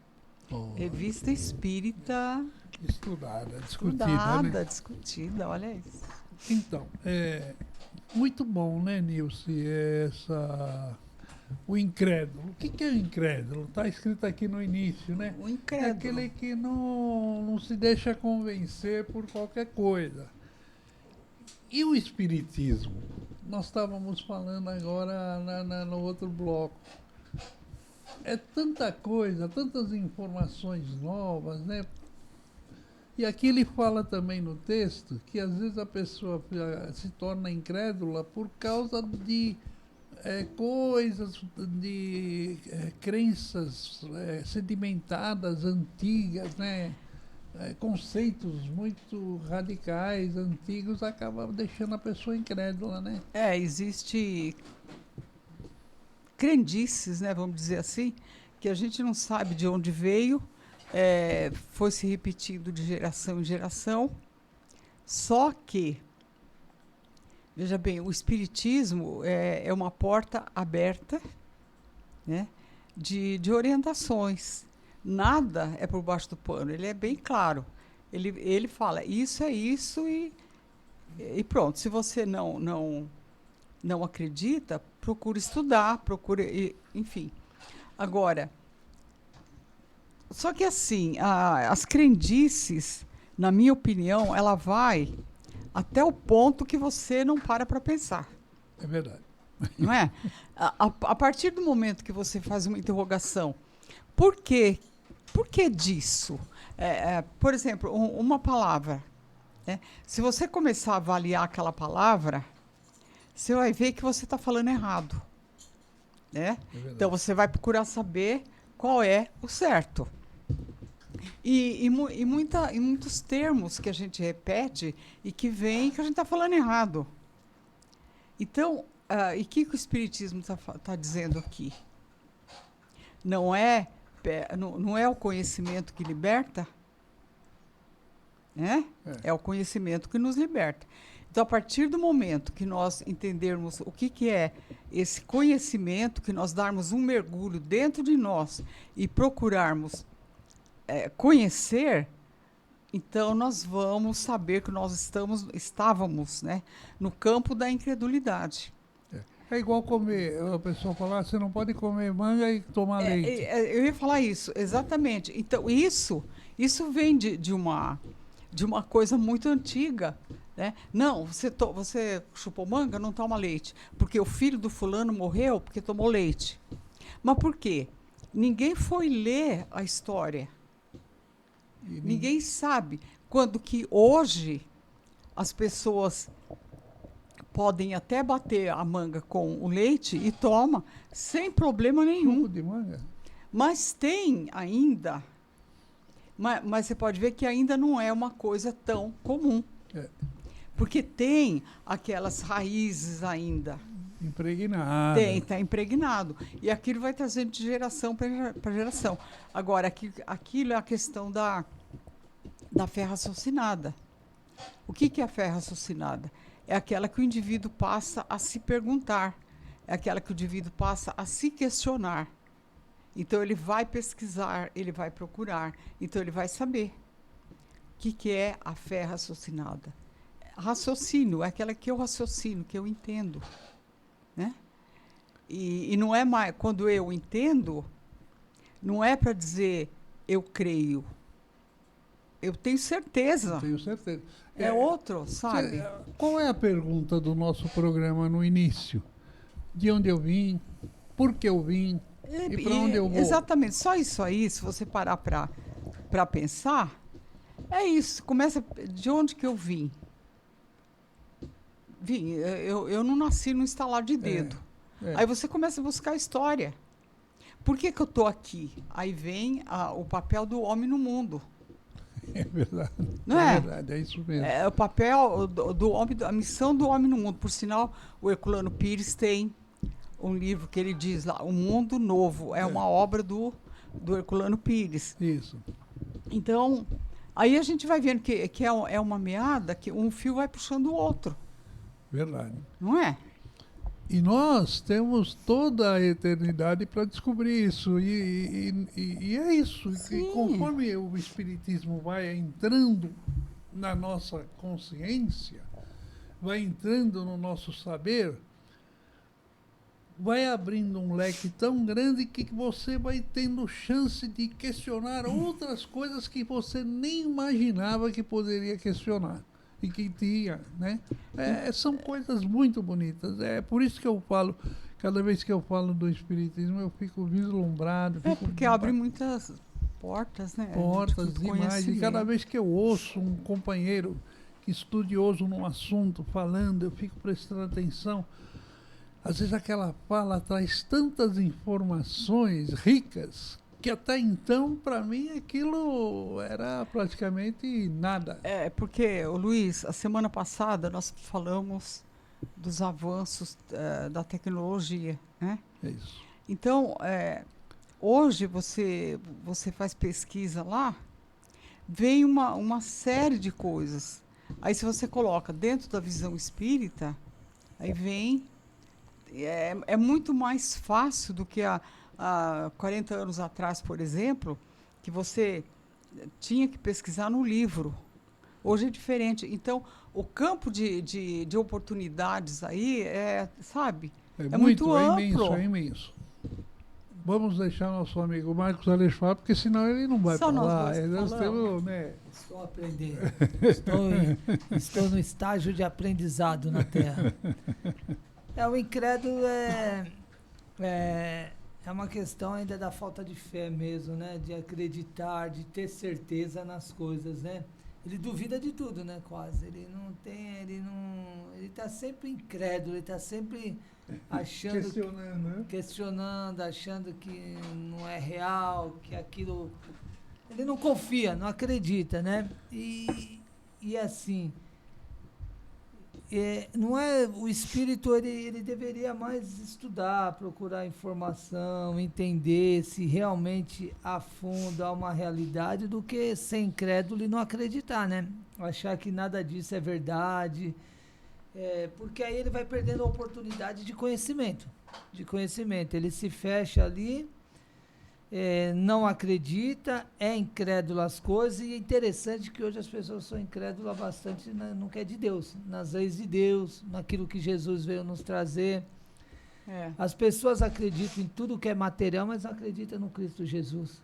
S5: Revista Espírita
S6: Estudada, discutida.
S5: Estudada,
S6: né?
S5: discutida, olha isso.
S6: Então, muito bom, né, Nilce, o incrédulo. O que é o incrédulo? Está escrito aqui no início, né?
S5: O
S6: É
S5: incrédulo.
S6: aquele que não se deixa convencer por qualquer coisa. E o espiritismo? Nós estávamos falando agora no outro bloco. É tanta coisa, tantas informações novas, né? E aqui ele fala também no texto que às vezes a pessoa se torna incrédula por causa de coisas, de crenças sedimentadas, antigas, né? Conceitos muito radicais, antigos, acaba deixando a pessoa incrédula, né?
S5: Existe crendices, né, vamos dizer assim, que a gente não sabe de onde veio, foi se repetindo de geração em geração, só que, veja bem, o espiritismo é uma porta aberta, né, de orientações. Nada é por baixo do pano, ele é bem claro. Ele fala, isso é isso e pronto. Se você não acredita, procure estudar, enfim. Agora, só que assim, as crendices, na minha opinião, ela vai até o ponto que você não para pensar.
S6: É verdade.
S5: Não é? A partir do momento que você faz uma interrogação, por quê? Por que disso? Por exemplo, uma palavra. Né? Se você começar a avaliar aquela palavra, você vai ver que você está falando errado. Né? Então, você vai procurar saber qual é o certo. E muitos termos que a gente repete e que vem que a gente está falando errado. Então, e o que o Espiritismo está dizendo aqui? Não é o conhecimento que liberta, né? É o conhecimento que nos liberta. Então, a partir do momento que nós entendermos o que é esse conhecimento, que nós darmos um mergulho dentro de nós e procurarmos conhecer, então nós vamos saber que nós estávamos, né, no campo da incredulidade.
S6: É igual comer, a pessoa fala, você não pode comer manga e tomar leite.
S5: Eu ia falar isso, exatamente. Então, isso vem de uma coisa muito antiga. Né? Não, você chupou manga, não toma leite. Porque o filho do fulano morreu porque tomou leite. Mas por quê? Ninguém foi ler a história. Ninguém sabe. Quando que hoje as pessoas podem até bater a manga com o leite e toma sem problema nenhum.
S6: Suco de manga?
S5: Mas tem ainda. Mas você pode ver que ainda não é uma coisa tão comum. Porque tem aquelas raízes ainda.
S6: Impregnado.
S5: Está impregnado. E aquilo vai trazendo de geração para geração. Agora, aquilo é a questão da fé raciocinada. O que é a fé raciocinada? É aquela que o indivíduo passa a se perguntar. É aquela que o indivíduo passa a se questionar. Então, ele vai pesquisar, ele vai procurar. Então, ele vai saber. O que é a fé raciocinada? Raciocínio é aquela que eu raciocino, que eu entendo. Né? E não é mais... Quando eu entendo, não é para dizer eu creio. Eu tenho certeza.
S6: Eu tenho certeza.
S5: É outro, sabe?
S6: Qual é a pergunta do nosso programa no início? De onde eu vim? Por que eu vim? E para onde eu vou?
S5: Exatamente. Só isso aí, se você parar para pensar, é isso. Começa de onde que eu vim. Eu não nasci no estalar de dedo. Aí você começa a buscar a história. Por que eu estou aqui? Aí vem o papel do homem no mundo.
S6: É verdade.
S5: Não é?
S6: É verdade, é isso mesmo.
S5: É o papel do homem, a missão do homem no mundo. Por sinal, o Herculano Pires tem um livro que ele diz lá, O Mundo Novo. É uma obra do Herculano Pires.
S6: Isso.
S5: Então, aí a gente vai vendo que é uma meada, que um fio vai puxando o outro.
S6: Verdade.
S5: Não é?
S6: E nós temos toda a eternidade para descobrir isso. E é isso. E conforme o Espiritismo vai entrando na nossa consciência, vai entrando no nosso saber, vai abrindo um leque tão grande que você vai tendo chance de questionar outras coisas que você nem imaginava que poderia questionar. E que tinha, né? São coisas muito bonitas. É por isso que eu falo, cada vez que eu falo do Espiritismo, eu fico vislumbrado.
S5: Porque abre muitas portas, né?
S6: Portas demais. E cada vez que eu ouço um companheiro estudioso num assunto falando, eu fico prestando atenção. Às vezes aquela fala traz tantas informações ricas que até então, para mim, aquilo era praticamente nada.
S5: Porque, Luiz, a semana passada nós falamos dos avanços da tecnologia, né?
S6: É isso.
S5: Então, hoje você faz pesquisa lá, vem uma série de coisas. Aí se você coloca dentro da visão espírita, aí vem... É muito mais fácil do que há 40 anos atrás, por exemplo, que você tinha que pesquisar no livro. Hoje é diferente. Então, o campo de oportunidades aí sabe? É muito amplo.
S6: É imenso. Vamos deixar nosso amigo Marcos Ales falar, porque senão ele não vai falar. Nós temos, né?
S4: Estou aprendendo. Estou no estágio de aprendizado na Terra. O incrédulo é uma questão ainda da falta de fé mesmo, né? De acreditar, de ter certeza nas coisas, né? Ele duvida de tudo, né? Quase. Ele está sempre incrédulo, ele está sempre achando... questionando, achando que não é real, que aquilo... Ele não confia, não acredita, né? E assim... não é o espírito, ele deveria mais estudar, procurar informação, entender se realmente a fundo há uma realidade, do que ser incrédulo e não acreditar, né? Achar que nada disso é verdade, porque aí ele vai perdendo a oportunidade de conhecimento. Ele se fecha ali, não acredita, é incrédulo às coisas, e é interessante que hoje as pessoas são incrédulas bastante no que é de Deus, nas leis de Deus, naquilo que Jesus veio nos trazer. As pessoas acreditam em tudo que é material, mas não acreditam no Cristo Jesus.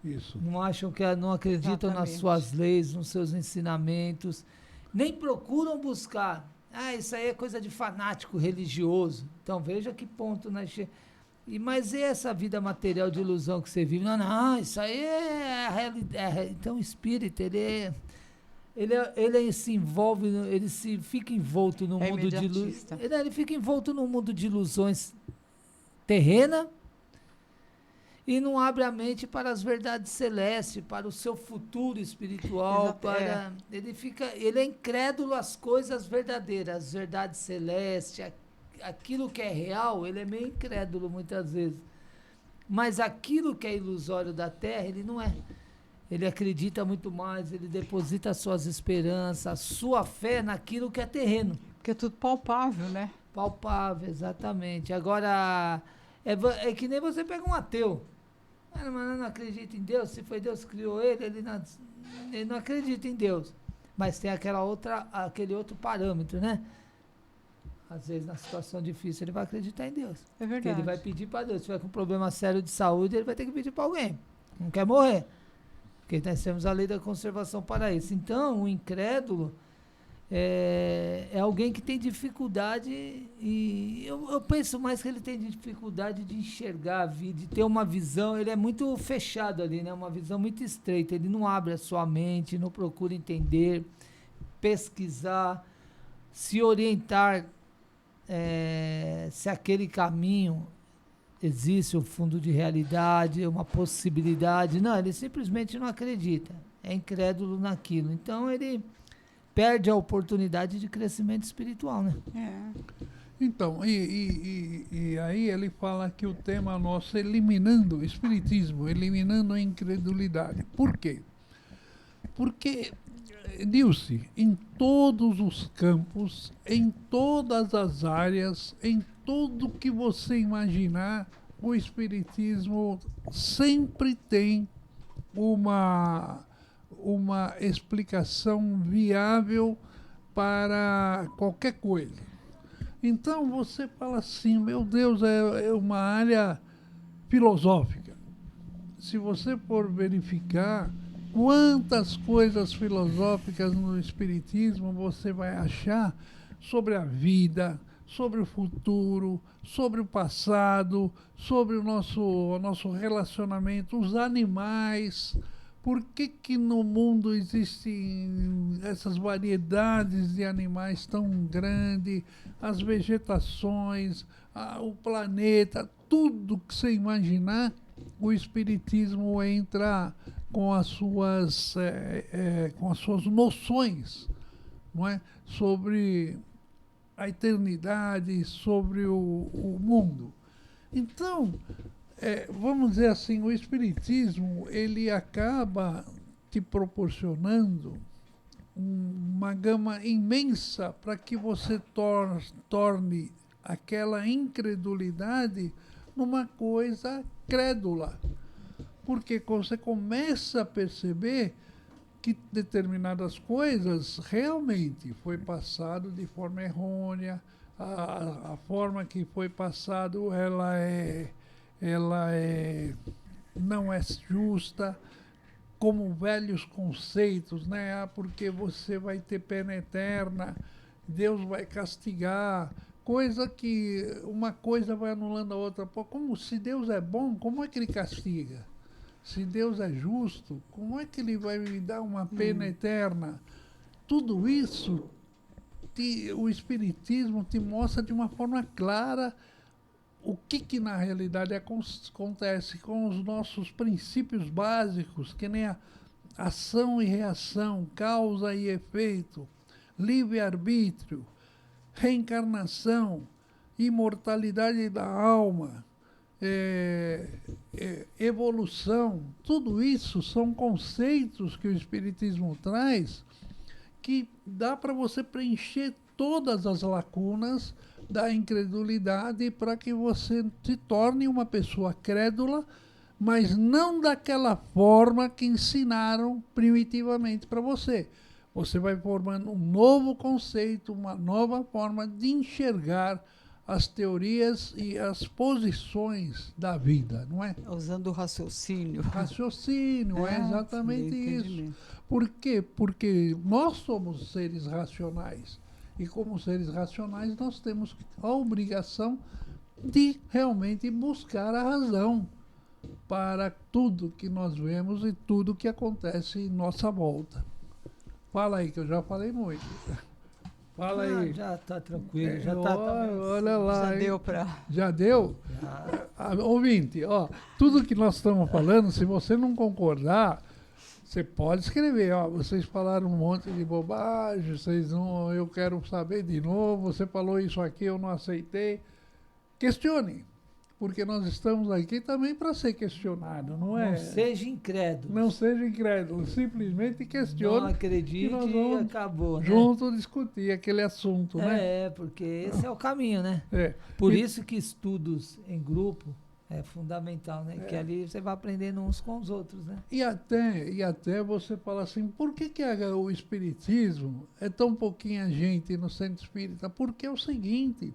S6: Isso.
S4: Não acreditam nas suas leis, nos seus ensinamentos, nem procuram buscar. Isso aí é coisa de fanático religioso. Então veja que ponto nós chegamos. Mas e essa vida material de ilusão que você vive? Não, isso aí é a realidade. Então o espírito, ele se envolve, ele fica envolto no mundo de ilusões. Ele fica envolto no mundo de ilusões terrena e não abre a mente para as verdades celestes, para o seu futuro espiritual. Ele é incrédulo às coisas verdadeiras, às verdades celestes, aquilo que é real, ele é meio incrédulo muitas vezes. Mas aquilo que é ilusório da Terra, ele não é. Ele acredita muito mais, ele deposita suas esperanças, a sua fé naquilo que é terreno.
S5: Porque é tudo palpável, né?
S4: Palpável, exatamente. Agora, é que nem você pega um ateu. Mas não acredita em Deus, se foi Deus que criou ele não acredita em Deus. Mas tem aquele outro parâmetro, né? Às vezes, na situação difícil, ele vai acreditar em Deus.
S5: É verdade.
S4: Porque ele vai pedir para Deus. Se tiver com um problema sério de saúde, ele vai ter que pedir para alguém. Não quer morrer. Porque nós temos a lei da conservação para isso. Então, o incrédulo é alguém que tem dificuldade, e eu penso mais que ele tem dificuldade de enxergar a vida, de ter uma visão. Ele é muito fechado ali, né? Uma visão muito estreita. Ele não abre a sua mente, não procura entender, pesquisar, se orientar, se aquele caminho existe um fundo de realidade, uma possibilidade. Não, ele simplesmente não acredita, é incrédulo naquilo. Então ele perde a oportunidade de crescimento espiritual, né?
S6: Então, e aí ele fala que o tema nosso é eliminando o espiritismo, eliminando a incredulidade. Por quê? Porque Nilce, em todos os campos, em todas as áreas, em tudo que você imaginar, o Espiritismo sempre tem uma explicação viável para qualquer coisa. Então você fala assim, meu Deus, é uma área filosófica. Se você for verificar quantas coisas filosóficas no Espiritismo você vai achar sobre a vida, sobre o futuro, sobre o passado, sobre o nosso relacionamento, os animais. Por que no mundo existem essas variedades de animais tão grandes, as vegetações, o planeta, tudo que você imaginar, o Espiritismo entra com as suas noções, não é? Sobre a eternidade, sobre o mundo. Então, vamos dizer assim, o Espiritismo ele acaba te proporcionando uma gama imensa para que você torne aquela incredulidade numa coisa crédula. Porque você começa a perceber que determinadas coisas realmente foi passado de forma errônea, a forma que foi passado não é justa, como velhos conceitos, né? Porque você vai ter pena eterna, Deus vai castigar, coisa que uma coisa vai anulando a outra. Pô, como se Deus é bom, como é que ele castiga? Se Deus é justo, como é que ele vai me dar uma pena eterna? Tudo isso o Espiritismo te mostra de uma forma clara o que na realidade acontece com os nossos princípios básicos, que nem a ação e reação, causa e efeito, livre-arbítrio, reencarnação, imortalidade da alma, evolução. Tudo isso são conceitos que o Espiritismo traz que dá para você preencher todas as lacunas da incredulidade para que você se torne uma pessoa crédula, mas não daquela forma que ensinaram primitivamente para você. Você vai formando um novo conceito, uma nova forma de enxergar as teorias e as posições da vida, não é?
S5: Usando o raciocínio.
S6: Raciocínio, é exatamente isso. Por quê? Porque nós somos seres racionais. E como seres racionais, nós temos a obrigação de realmente buscar a razão para tudo que nós vemos e tudo que acontece em nossa volta. Fala aí, que eu já falei muito. Fala aí.
S4: Já está tranquilo, já está.
S6: Olha lá.
S5: Já deu para.
S6: Já deu? Ouvinte, tudo que nós estamos falando, se você não concordar, você pode escrever. Vocês falaram um monte de bobagem, eu quero saber de novo, você falou isso aqui, eu não aceitei. Questione. Porque nós estamos aqui também para ser questionado, não é?
S4: Não seja incrédulo.
S6: Não seja incrédulo, simplesmente questione.
S4: Não acredite e acabou, né?
S6: Junto discutir aquele assunto, né?
S4: Porque esse é o caminho, né? Por isso que estudos em grupo é fundamental, né? Que ali você vai aprendendo uns com os outros, né?
S6: E até você fala assim, por que o Espiritismo é tão pouquinha gente no centro espírita? Porque é o seguinte...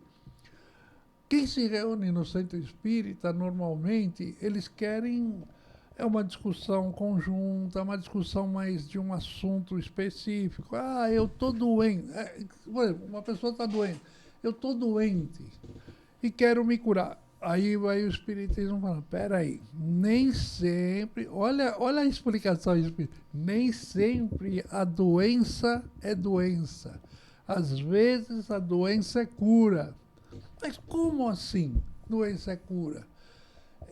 S6: Quem se reúne no centro espírita, normalmente, eles querem uma discussão conjunta, uma discussão mais de um assunto específico. Eu estou doente. Uma pessoa está doente. Eu estou doente e quero me curar. Aí vai o Espiritismo falando, peraí, nem sempre... Olha a explicação espírita. Nem sempre a doença é doença. Às vezes a doença é cura. Mas como assim doença é cura?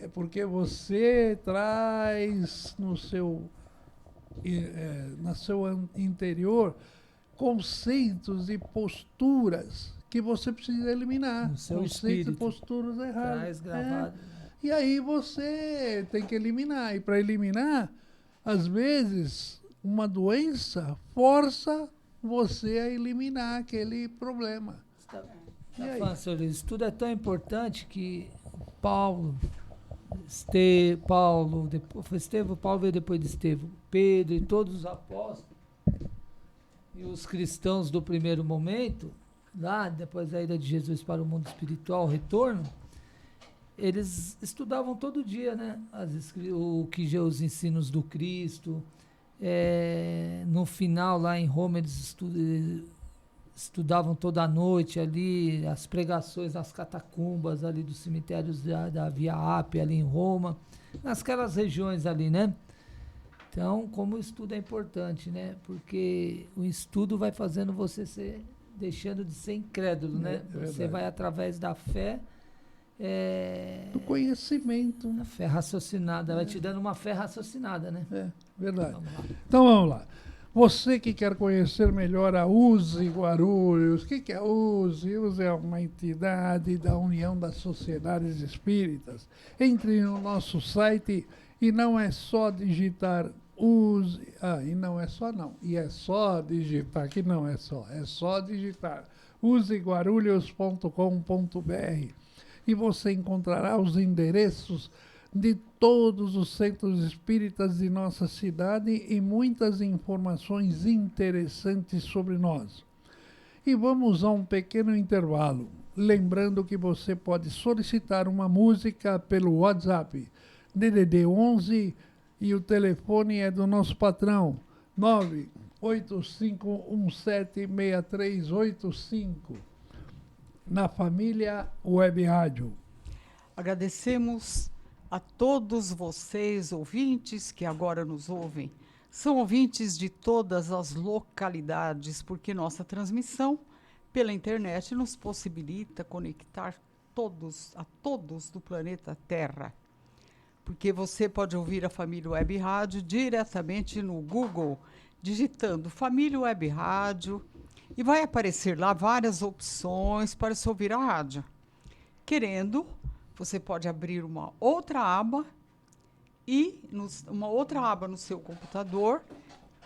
S6: É porque você traz no seu interior conceitos e posturas que você precisa eliminar.
S4: No seu
S6: conceitos
S4: espírito,
S6: e posturas erradas.
S4: Traz gravado.
S6: E aí você tem que eliminar. E para eliminar, às vezes, uma doença força você a eliminar aquele problema.
S4: E aí? Senhor Luiz, isso tudo é tão importante que Paulo veio depois de Estevão, Pedro e todos os apóstolos e os cristãos do primeiro momento, lá depois da ida de Jesus para o mundo espiritual, o retorno, eles estudavam todo dia, né? Os ensinos do Cristo. No final, lá em Roma, eles estudavam toda a noite ali, as pregações nas catacumbas ali dos cemitérios da Via Ápia, ali em Roma, nasquelas regiões ali, né? Então, como o estudo é importante, né? Porque o estudo vai fazendo você deixando de ser incrédulo, né? Você vai através da fé...
S6: do conhecimento.
S4: A fé raciocinada, vai te dando uma fé raciocinada, né?
S6: Verdade. Então vamos lá. Você que quer conhecer melhor a USE Guarulhos, o que é a USE? USE é uma entidade da União das Sociedades Espíritas. Entre no nosso site e não é só digitar USE. E não é só não. E é só digitar, que não é só. É só digitar useguarulhos.com.br. E você encontrará os endereços de todos os centros espíritas de nossa cidade e muitas informações interessantes sobre nós. E vamos a um pequeno intervalo, lembrando que você pode solicitar uma música pelo WhatsApp, DDD 11, e o telefone é do nosso patrão, 985176385. Na família Web Rádio.
S5: Agradecemos a todos vocês, ouvintes, que agora nos ouvem. São ouvintes de todas as localidades, porque nossa transmissão pela internet nos possibilita conectar a todos do planeta Terra. Porque você pode ouvir a Família Web Rádio diretamente no Google, digitando Família Web Rádio, e vai aparecer lá várias opções para se ouvir a rádio. Querendo, você pode abrir uma outra aba uma outra aba no seu computador,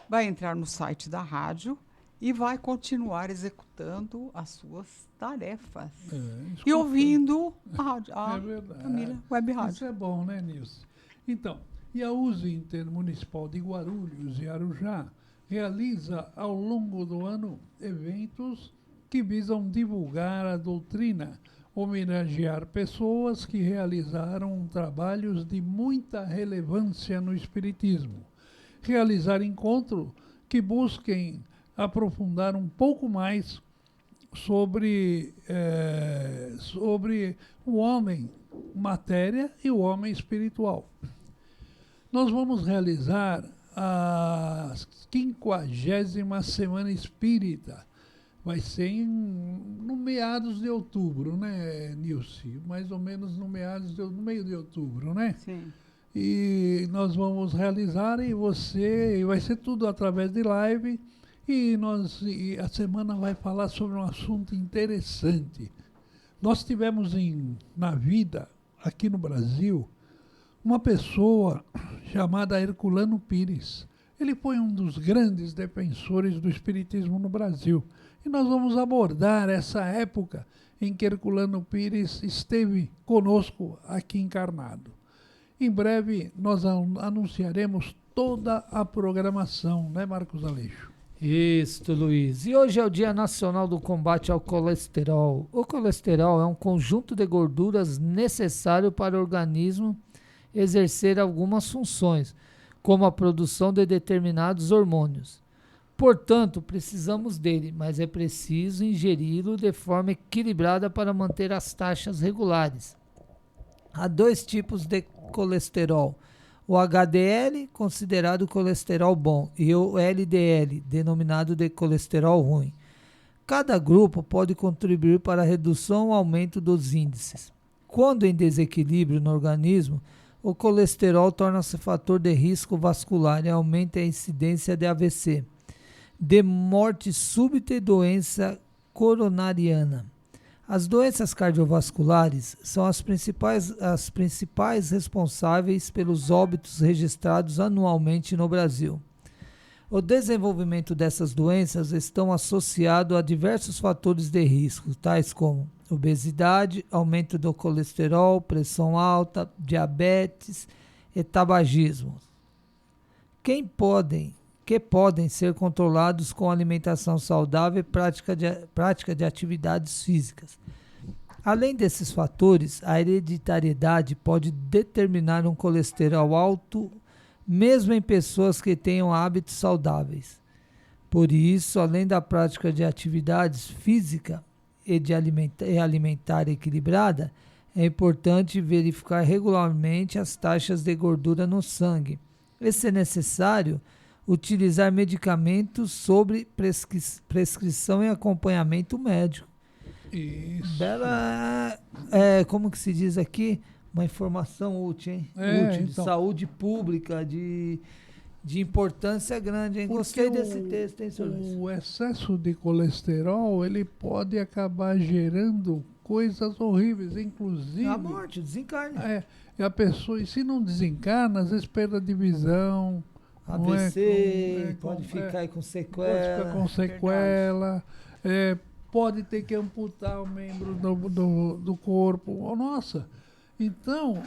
S5: vai entrar no site da rádio e vai continuar executando as suas tarefas. E ouvindo a rádio, a Família Web Rádio.
S6: Isso é bom, né, Nilce? Então, e a USE Intermunicipal de Guarulhos e Arujá realiza ao longo do ano eventos que visam divulgar a doutrina, homenagear pessoas que realizaram trabalhos de muita relevância no espiritismo, realizar encontros que busquem aprofundar um pouco mais sobre o homem matéria e o homem espiritual. Nós vamos realizar a 50ª Semana Espírita. Vai ser no meados de outubro, né, Nilce? Mais ou menos no meio de outubro, né?
S5: Sim.
S6: E nós vamos realizar e vai ser tudo através de live e a semana vai falar sobre um assunto interessante. Nós tivemos na vida, aqui no Brasil, uma pessoa chamada Herculano Pires. Ele foi um dos grandes defensores do espiritismo no Brasil. E nós vamos abordar essa época em que Herculano Pires esteve conosco aqui encarnado. Em breve nós anunciaremos toda a programação, né, Marcos Aleixo?
S4: Isso, Luiz. E hoje é o Dia Nacional do Combate ao Colesterol. O colesterol é um conjunto de gorduras necessário para o organismo exercer algumas funções, como a produção de determinados hormônios. Portanto, precisamos dele, mas é preciso ingeri-lo de forma equilibrada para manter as taxas regulares. Há dois tipos de colesterol: o HDL, considerado colesterol bom, e o LDL, denominado de colesterol ruim. Cada grupo pode contribuir para a redução ou aumento dos índices. Quando em desequilíbrio no organismo, o colesterol torna-se fator de risco vascular e aumenta a incidência de AVC, de morte súbita e doença coronariana. As doenças cardiovasculares são as principais responsáveis pelos óbitos registrados anualmente no Brasil. O desenvolvimento dessas doenças estão associado a diversos fatores de risco, tais como obesidade, aumento do colesterol, pressão alta, diabetes e tabagismo, que podem ser controlados com alimentação saudável e prática de atividades físicas. Além desses fatores, a hereditariedade pode determinar um colesterol alto, mesmo em pessoas que tenham hábitos saudáveis. Por isso, além da prática de atividades físicas e de alimentar equilibrada, é importante verificar regularmente as taxas de gordura no sangue. E, se necessário, utilizar medicamentos sob prescrição e acompanhamento médico.
S6: Isso.
S4: Bela, como que se diz aqui? Uma informação útil, hein? Útil, de saúde pública, de importância grande, hein?
S6: Porque
S4: Gostei desse texto, hein, senhor Luiz?
S6: O excesso de colesterol, ele pode acabar gerando coisas horríveis, inclusive...
S4: A morte, desencarne.
S6: E a pessoa, e se não desencarna, às vezes perda de visão...
S4: AVC, pode ficar aí com sequela.
S6: Pode ficar com sequela, pode ter que amputar o membro do corpo. Nossa, então,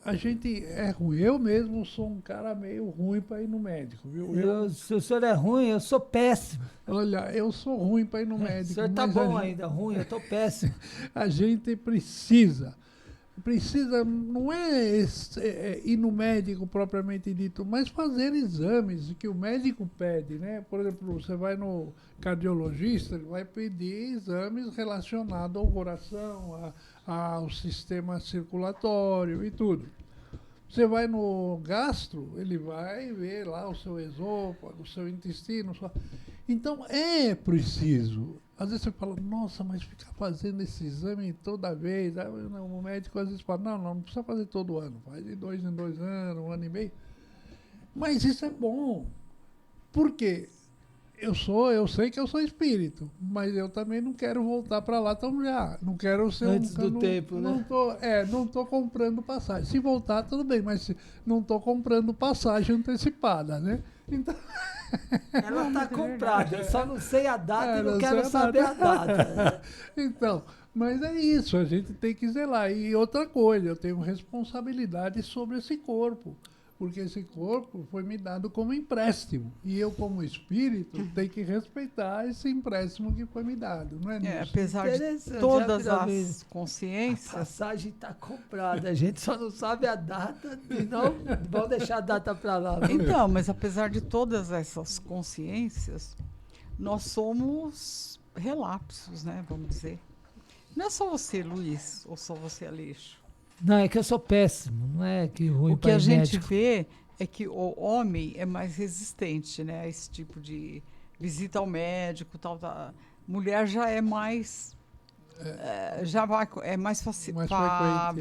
S6: a gente é ruim. Eu mesmo sou um cara meio ruim para ir no médico, viu?
S4: Se o senhor é ruim, eu sou péssimo.
S6: Olha, eu sou ruim para ir no médico.
S4: O senhor tá bom ainda, ruim, eu estou péssimo.
S6: A gente precisa, não é ir no médico propriamente dito, mas fazer exames que o médico pede, né? Por exemplo, você vai no cardiologista, ele vai pedir exames relacionados ao coração, ao sistema circulatório e tudo. Você vai no gastro, ele vai ver lá o seu esôfago, o seu intestino. Então, é preciso. Às vezes você fala, nossa, mas ficar fazendo esse exame toda vez. O médico às vezes fala, não precisa fazer todo ano. Faz de 2 em 2 anos, 1 ano e meio. Mas isso é bom. Por quê? Eu sei que eu sou espírito, mas eu também não quero voltar para lá tão já. Não quero ser
S4: antes do tempo, né?
S6: Não tô comprando passagem. Se voltar, tudo bem, mas não tô comprando passagem antecipada, né? Então...
S4: Ela está comprada, eu só não sei a data e não quero saber a data.
S6: Então, mas é isso, a gente tem que zelar. E outra coisa, eu tenho responsabilidade sobre esse corpo, porque esse corpo foi me dado como empréstimo. E eu, como espírito, tenho que respeitar esse empréstimo que foi me dado. Não é,
S5: apesar de todas as consciências...
S4: A passagem está comprada, a gente só não sabe a data e não vamos deixar a data para lá.
S5: Então, mas apesar de todas essas consciências, nós somos relapsos, né, vamos dizer. Não é só você, Luiz, ou só você, Aleixo.
S4: Não, é que eu sou péssimo, não é que ruim.
S5: O que a gente vê é que o homem é mais resistente, né, a esse tipo de visita ao médico, tal. Mulher já é mais, já vai, é mais fácil,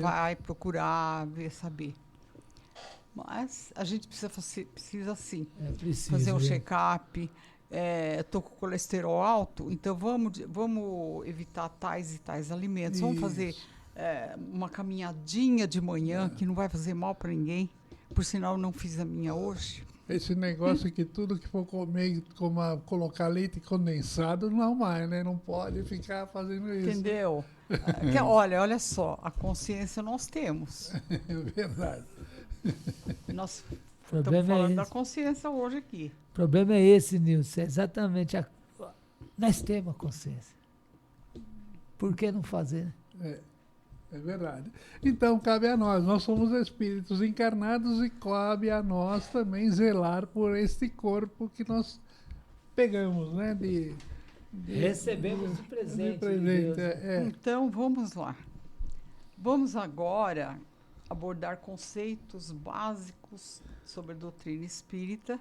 S5: vai procurar, ver, saber. Mas a gente precisa sim, fazer um check-up. Estou com colesterol alto, então vamos evitar tais e tais alimentos. Isso. Vamos fazer uma caminhadinha de manhã, que não vai fazer mal para ninguém. Por sinal, não fiz a minha hoje.
S6: Esse negócio que tudo que for comer, colocar leite condensado, não mais, né? Não pode ficar fazendo isso.
S5: Entendeu? Olha só, a consciência nós temos.
S6: É verdade.
S5: Nós estamos falando da consciência hoje aqui.
S4: O problema é esse, Nilson. Exatamente. Nós temos a consciência. Por que não fazer?
S6: É verdade. Então, cabe a nós somos espíritos encarnados e cabe a nós também zelar por este corpo que nós pegamos, né?
S4: Recebemos de presente.
S5: Então, vamos lá. Vamos agora abordar conceitos básicos sobre a doutrina espírita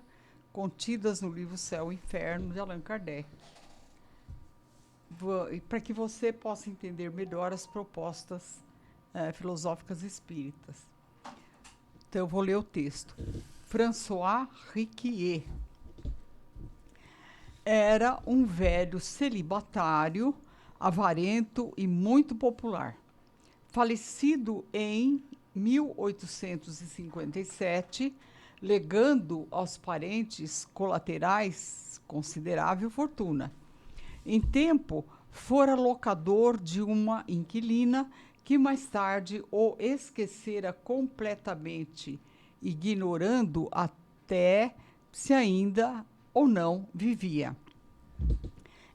S5: contidas no livro Céu e Inferno, de Allan Kardec. Para que você possa entender melhor as propostas filosóficas espíritas. Então, eu vou ler o texto. François Riquier era um velho celibatário, avarento e muito popular. Falecido em 1857, legando aos parentes colaterais considerável fortuna. Em tempo, fora locador de uma inquilina que mais tarde o esquecera completamente, ignorando até se ainda ou não vivia.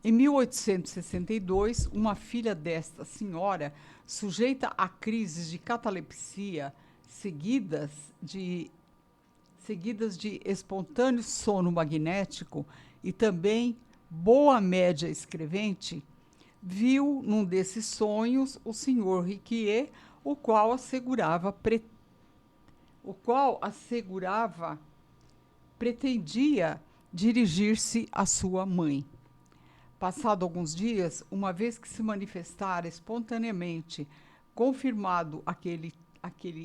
S5: Em 1862, uma filha desta senhora, sujeita a crises de catalepsia seguidas de espontâneo sono magnético e também boa média escrevente, viu num desses sonhos o senhor Riquier, o qual pretendia dirigir-se à sua mãe. Passado alguns dias, uma vez que se manifestara espontaneamente, confirmado aquele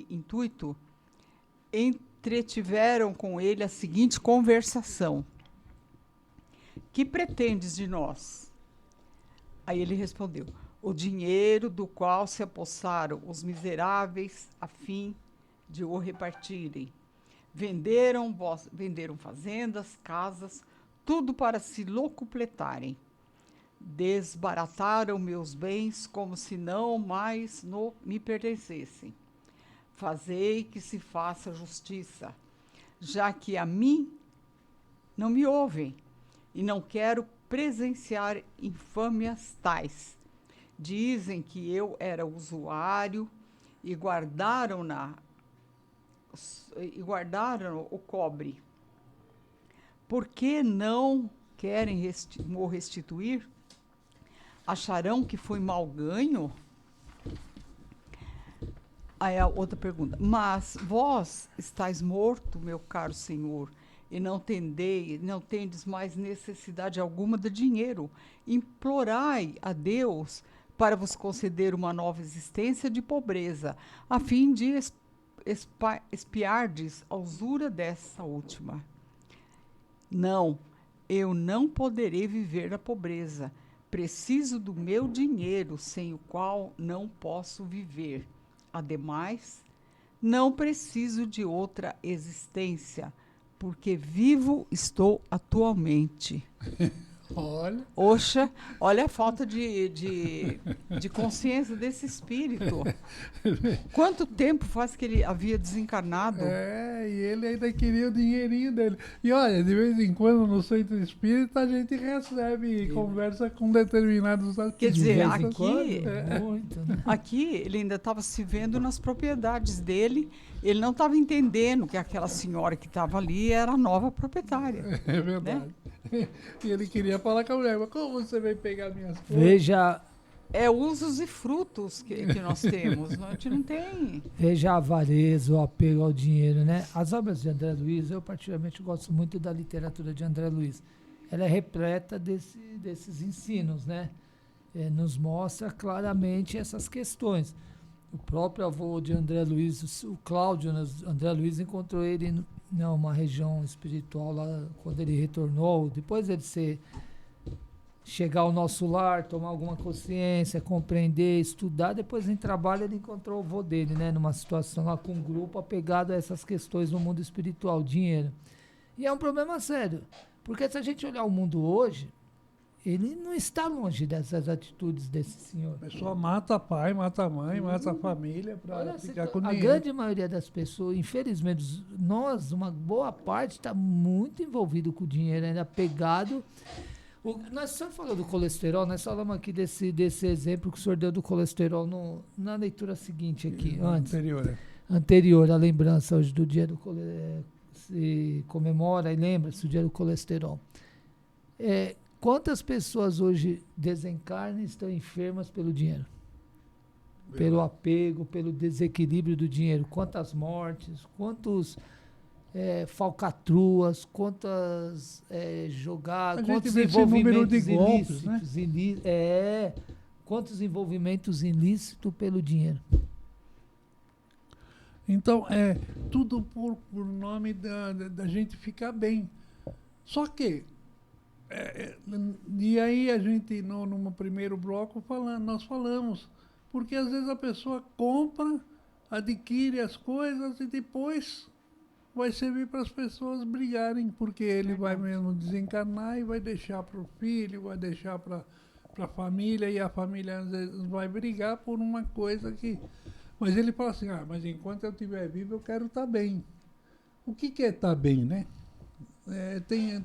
S5: intuito, entretiveram com ele a seguinte conversação: que pretendes de nós? Aí ele respondeu: o dinheiro do qual se apossaram os miseráveis a fim de o repartirem. Venderam fazendas, casas, tudo para se locupletarem. Desbarataram meus bens como se não mais me pertencessem. Fazei que se faça justiça, já que a mim não me ouvem, e não quero presenciar infâmias tais. Dizem que eu era usuário e guardaram o cobre. Por que não querem o restituir? Acharão que foi mal ganho? Aí a outra pergunta: mas vós estáis morto, meu caro senhor, e não tendes mais necessidade alguma de dinheiro. Implorai a Deus para vos conceder uma nova existência de pobreza, a fim de espiardes a usura dessa última. Não, eu não poderei viver na pobreza. Preciso do meu dinheiro, sem o qual não posso viver. Ademais, não preciso de outra existência, porque vivo estou atualmente.
S6: Olha.
S5: Oxa, olha a falta de consciência desse espírito. Quanto tempo faz que ele havia desencarnado?
S6: E ele ainda queria o dinheirinho dele. E olha, de vez em quando no centro espírita a gente recebe conversa com determinados artistas.
S5: Quer dizer,
S4: aqui
S5: ele ainda estava se vendo nas propriedades dele. Ele não estava entendendo que aquela senhora que estava ali era a nova proprietária.
S6: É verdade. Né? E ele queria falar com a mulher: mas como você vai pegar minhas coisas?
S4: Veja.
S5: É usos e frutos que nós temos. A gente não tem.
S4: Veja a avareza, o apego ao dinheiro, né? As obras de André Luiz, eu particularmente gosto muito da literatura de André Luiz. Ela é repleta desses ensinos, né? Nos mostra claramente essas questões. O próprio avô de André Luiz, o Cláudio, André Luiz encontrou ele numa região espiritual lá quando ele retornou. Depois ele chegar ao nosso lar, tomar alguma consciência, compreender, estudar, depois em trabalho ele encontrou o avô dele, né? Numa situação lá com um grupo apegado a essas questões no mundo espiritual, dinheiro. E é um problema sério, porque se a gente olhar o mundo hoje, ele não está longe dessas atitudes desse senhor.
S6: A pessoa mata pai, mata mãe, mata a família para ficar com dinheiro.
S4: A grande maioria das pessoas, infelizmente, uma boa parte está muito envolvido com o dinheiro, ainda pegado. Nós só falamos do colesterol, nós falamos aqui desse exemplo que o senhor deu do colesterol na leitura seguinte aqui, anterior, a lembrança hoje do dia do colesterol, se comemora e lembra-se do dia do colesterol. Quantas pessoas hoje desencarnam e estão enfermas pelo dinheiro? Pelo apego, pelo desequilíbrio do dinheiro. Quantas mortes, quantos falcatruas, quantas jogadas, quantos envolvimentos ilícitos, né? Quantos envolvimentos ilícitos pelo dinheiro.
S6: Então, tudo por nome da gente ficar bem. Só que e aí a gente, no primeiro bloco, nós falamos, porque às vezes a pessoa compra, adquire as coisas e depois vai servir para as pessoas brigarem, porque ele vai mesmo desencarnar e vai deixar para o filho, vai deixar para a família, e a família às vezes vai brigar por uma coisa que... Mas ele fala assim, mas enquanto eu estiver vivo eu quero estar bem. O que é estar bem, né?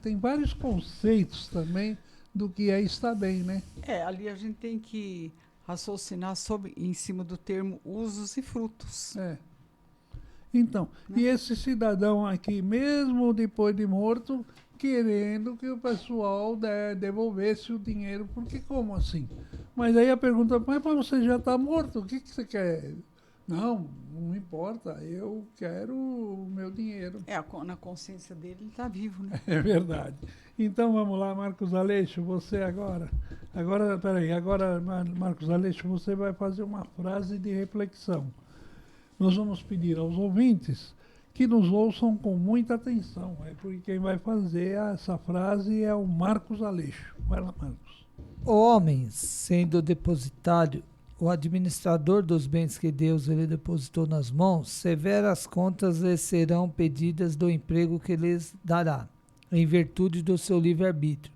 S6: Tem vários conceitos também do que é estar bem, né?
S5: Ali a gente tem que raciocinar em cima do termo usos e frutos.
S6: Então, e esse cidadão aqui, mesmo depois de morto, querendo que o pessoal devolvesse o dinheiro, porque como assim? Mas aí a pergunta, mas você já está morto, o que você quer? Não importa, eu quero o meu dinheiro.
S5: Na consciência dele ele está vivo, né?
S6: É verdade. Então vamos lá, Marcos Aleixo, você agora, Marcos Aleixo, você vai fazer uma frase de reflexão. Nós vamos pedir aos ouvintes que nos ouçam com muita atenção, porque quem vai fazer essa frase é o Marcos Aleixo. Vai lá, Marcos.
S4: O homem, sendo depositário, o administrador dos bens que Deus lhe depositou nas mãos, severas contas lhe serão pedidas do emprego que lhes dará, em virtude do seu livre-arbítrio.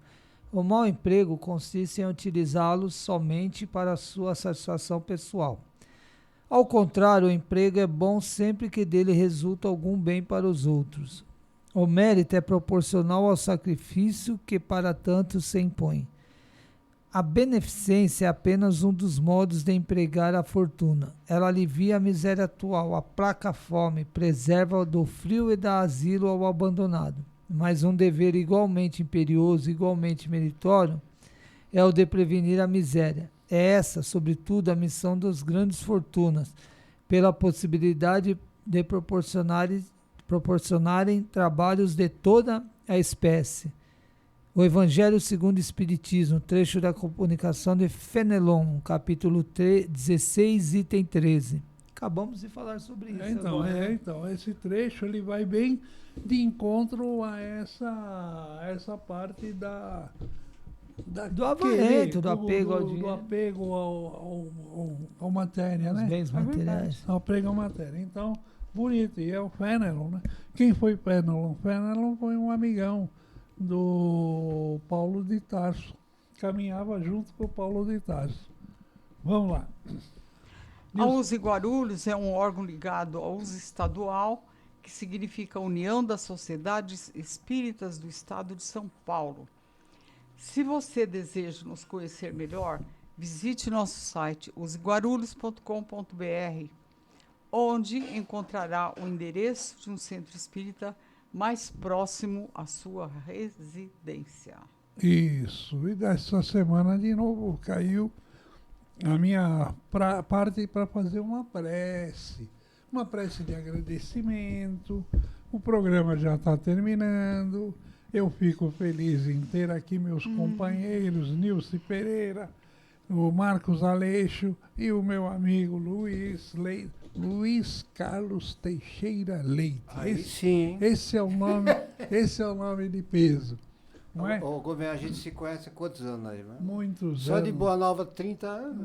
S4: O mau emprego consiste em utilizá-los somente para a sua satisfação pessoal. Ao contrário, o emprego é bom sempre que dele resulta algum bem para os outros. O mérito é proporcional ao sacrifício que para tanto se impõe. A beneficência é apenas um dos modos de empregar a fortuna. Ela alivia a miséria atual, aplaca a fome, preserva do frio e dá asilo ao abandonado. Mas um dever igualmente imperioso, igualmente meritório, é o de prevenir a miséria. É essa, sobretudo, a missão das grandes fortunas, pela possibilidade de proporcionarem trabalhos de toda a espécie. O Evangelho segundo o Espiritismo, trecho da comunicação de Fenelon, capítulo 16, item 13. Acabamos de falar sobre isso.
S6: Então, esse trecho ele vai bem de encontro a essa parte
S4: do avarento, do apego ao dinheiro.
S6: Do apego ao matéria, né?
S4: Os bens materiais.
S6: Ao apego à matéria. Então, bonito. E é o Fenelon, né? Quem foi Fenelon? Fenelon foi um amigão do Paulo de Tarso. Caminhava junto com o Paulo de Tarso. Vamos lá.
S5: A USE Guarulhos é um órgão ligado à USE estadual, que significa União das Sociedades Espíritas do Estado de São Paulo. Se você deseja nos conhecer melhor, visite nosso site useguarulhos.com.br, onde encontrará o endereço de um centro espírita mais próximo à sua residência.
S6: Isso. E dessa semana, de novo, caiu a minha parte para fazer uma prece de agradecimento. O programa já está terminando. Eu fico feliz em ter aqui meus companheiros, Nilce Pereira, o Marcos Aleixo e o meu amigo Luiz Carlos Teixeira Leite.
S7: Aí sim.
S6: Esse é o nome de peso. Não é?
S7: O governo, a gente se conhece há quantos anos aí? Né?
S6: Muitos anos.
S7: Só de Boa Nova, 30 anos.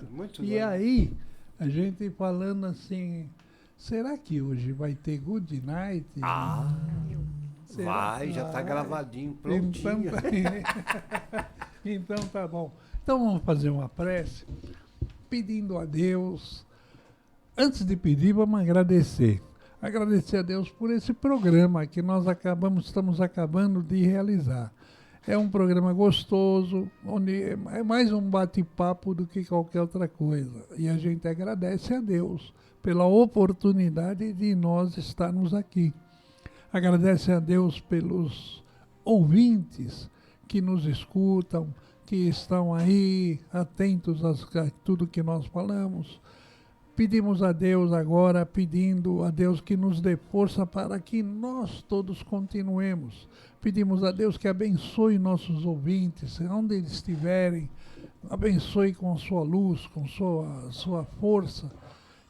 S6: Muitos e anos. Aí, a gente falando assim, será que hoje vai ter Good Night?
S7: Vai, já está gravadinho, prontinho.
S6: Então tá bom. Então vamos fazer uma prece, pedindo a Deus. Antes de pedir, vamos agradecer. Agradecer a Deus por esse programa que nós estamos acabando de realizar. É um programa gostoso, onde é mais um bate-papo do que qualquer outra coisa. E a gente agradece a Deus pela oportunidade de nós estarmos aqui. Agradece a Deus pelos ouvintes que nos escutam, que estão aí atentos a tudo que nós falamos. Pedimos a Deus agora, pedindo a Deus que nos dê força para que nós todos continuemos. Pedimos a Deus que abençoe nossos ouvintes, onde eles estiverem, abençoe com sua luz, com sua força,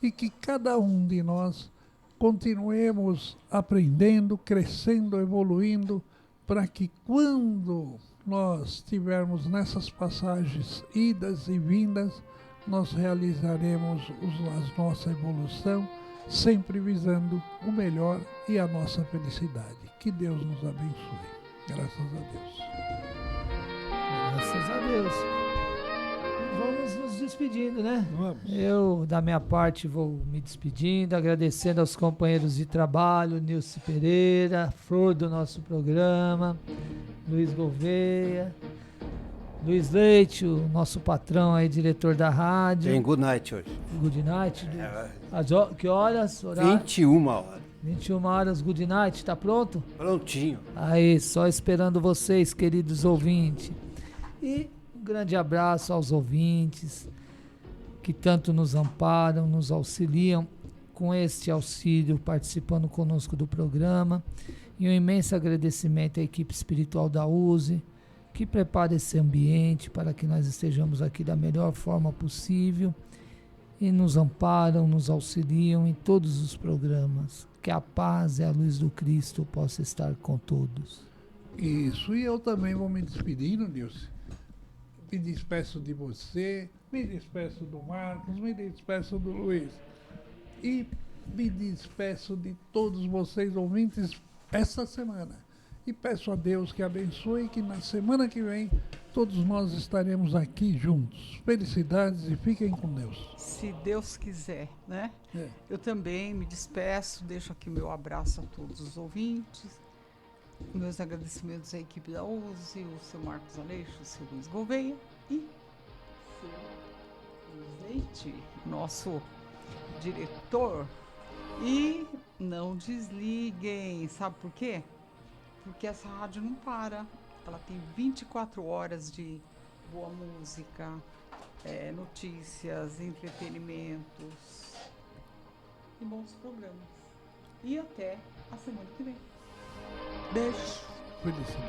S6: e que cada um de nós continuemos aprendendo, crescendo, evoluindo, para que quando nós estivermos nessas passagens, idas e vindas, nós realizaremos a nossa evolução sempre visando o melhor e a nossa felicidade. Que Deus nos abençoe. Graças a Deus.
S4: Graças a Deus. Vamos nos despedindo, né?
S6: Vamos.
S4: Eu, da minha parte, vou me despedindo, agradecendo aos companheiros de trabalho, Nilce Pereira, flor do nosso programa, Luiz Gouveia, Luiz Leite, o nosso patrão aí, diretor da rádio.
S7: Tem good night hoje.
S4: Good night. Que horas? Horário?
S7: 21 horas.
S4: 21 horas, good night, tá pronto?
S7: Prontinho.
S4: Aí, só esperando vocês, queridos ouvintes. E um grande abraço aos ouvintes que tanto nos amparam, nos auxiliam com este auxílio, participando conosco do programa. E um imenso agradecimento à equipe espiritual da USE, que prepara esse ambiente para que nós estejamos aqui da melhor forma possível e nos amparam, nos auxiliam em todos os programas. Que a paz e a luz do Cristo possa estar com todos.
S6: Isso, e eu também vou me despedindo, Nilce. Me despeço de você, me despeço do Marcos, me despeço do Luiz. E me despeço de todos vocês ouvintes essa semana. E peço a Deus que abençoe e que na semana que vem todos nós estaremos aqui juntos. Felicidades e fiquem com Deus.
S5: Se Deus quiser, né? Eu também me despeço, deixo aqui meu abraço a todos os ouvintes, meus agradecimentos à equipe da USE, o seu Marcos Aleixo, o seu Luiz Gouveia e o seu Luiz Leite, nosso diretor. E não desliguem, sabe por quê? Porque essa rádio não para, ela tem 24 horas de boa música, notícias, entretenimentos e bons programas. E até a semana que vem. Beijo.
S6: Felicidade.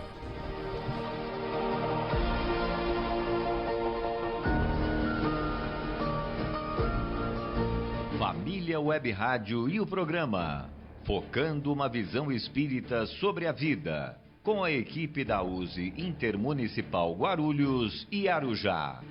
S3: Família Web Rádio e o programa Focando uma Visão Espírita sobre a Vida, com a equipe da USE Intermunicipal Guarulhos e Arujá.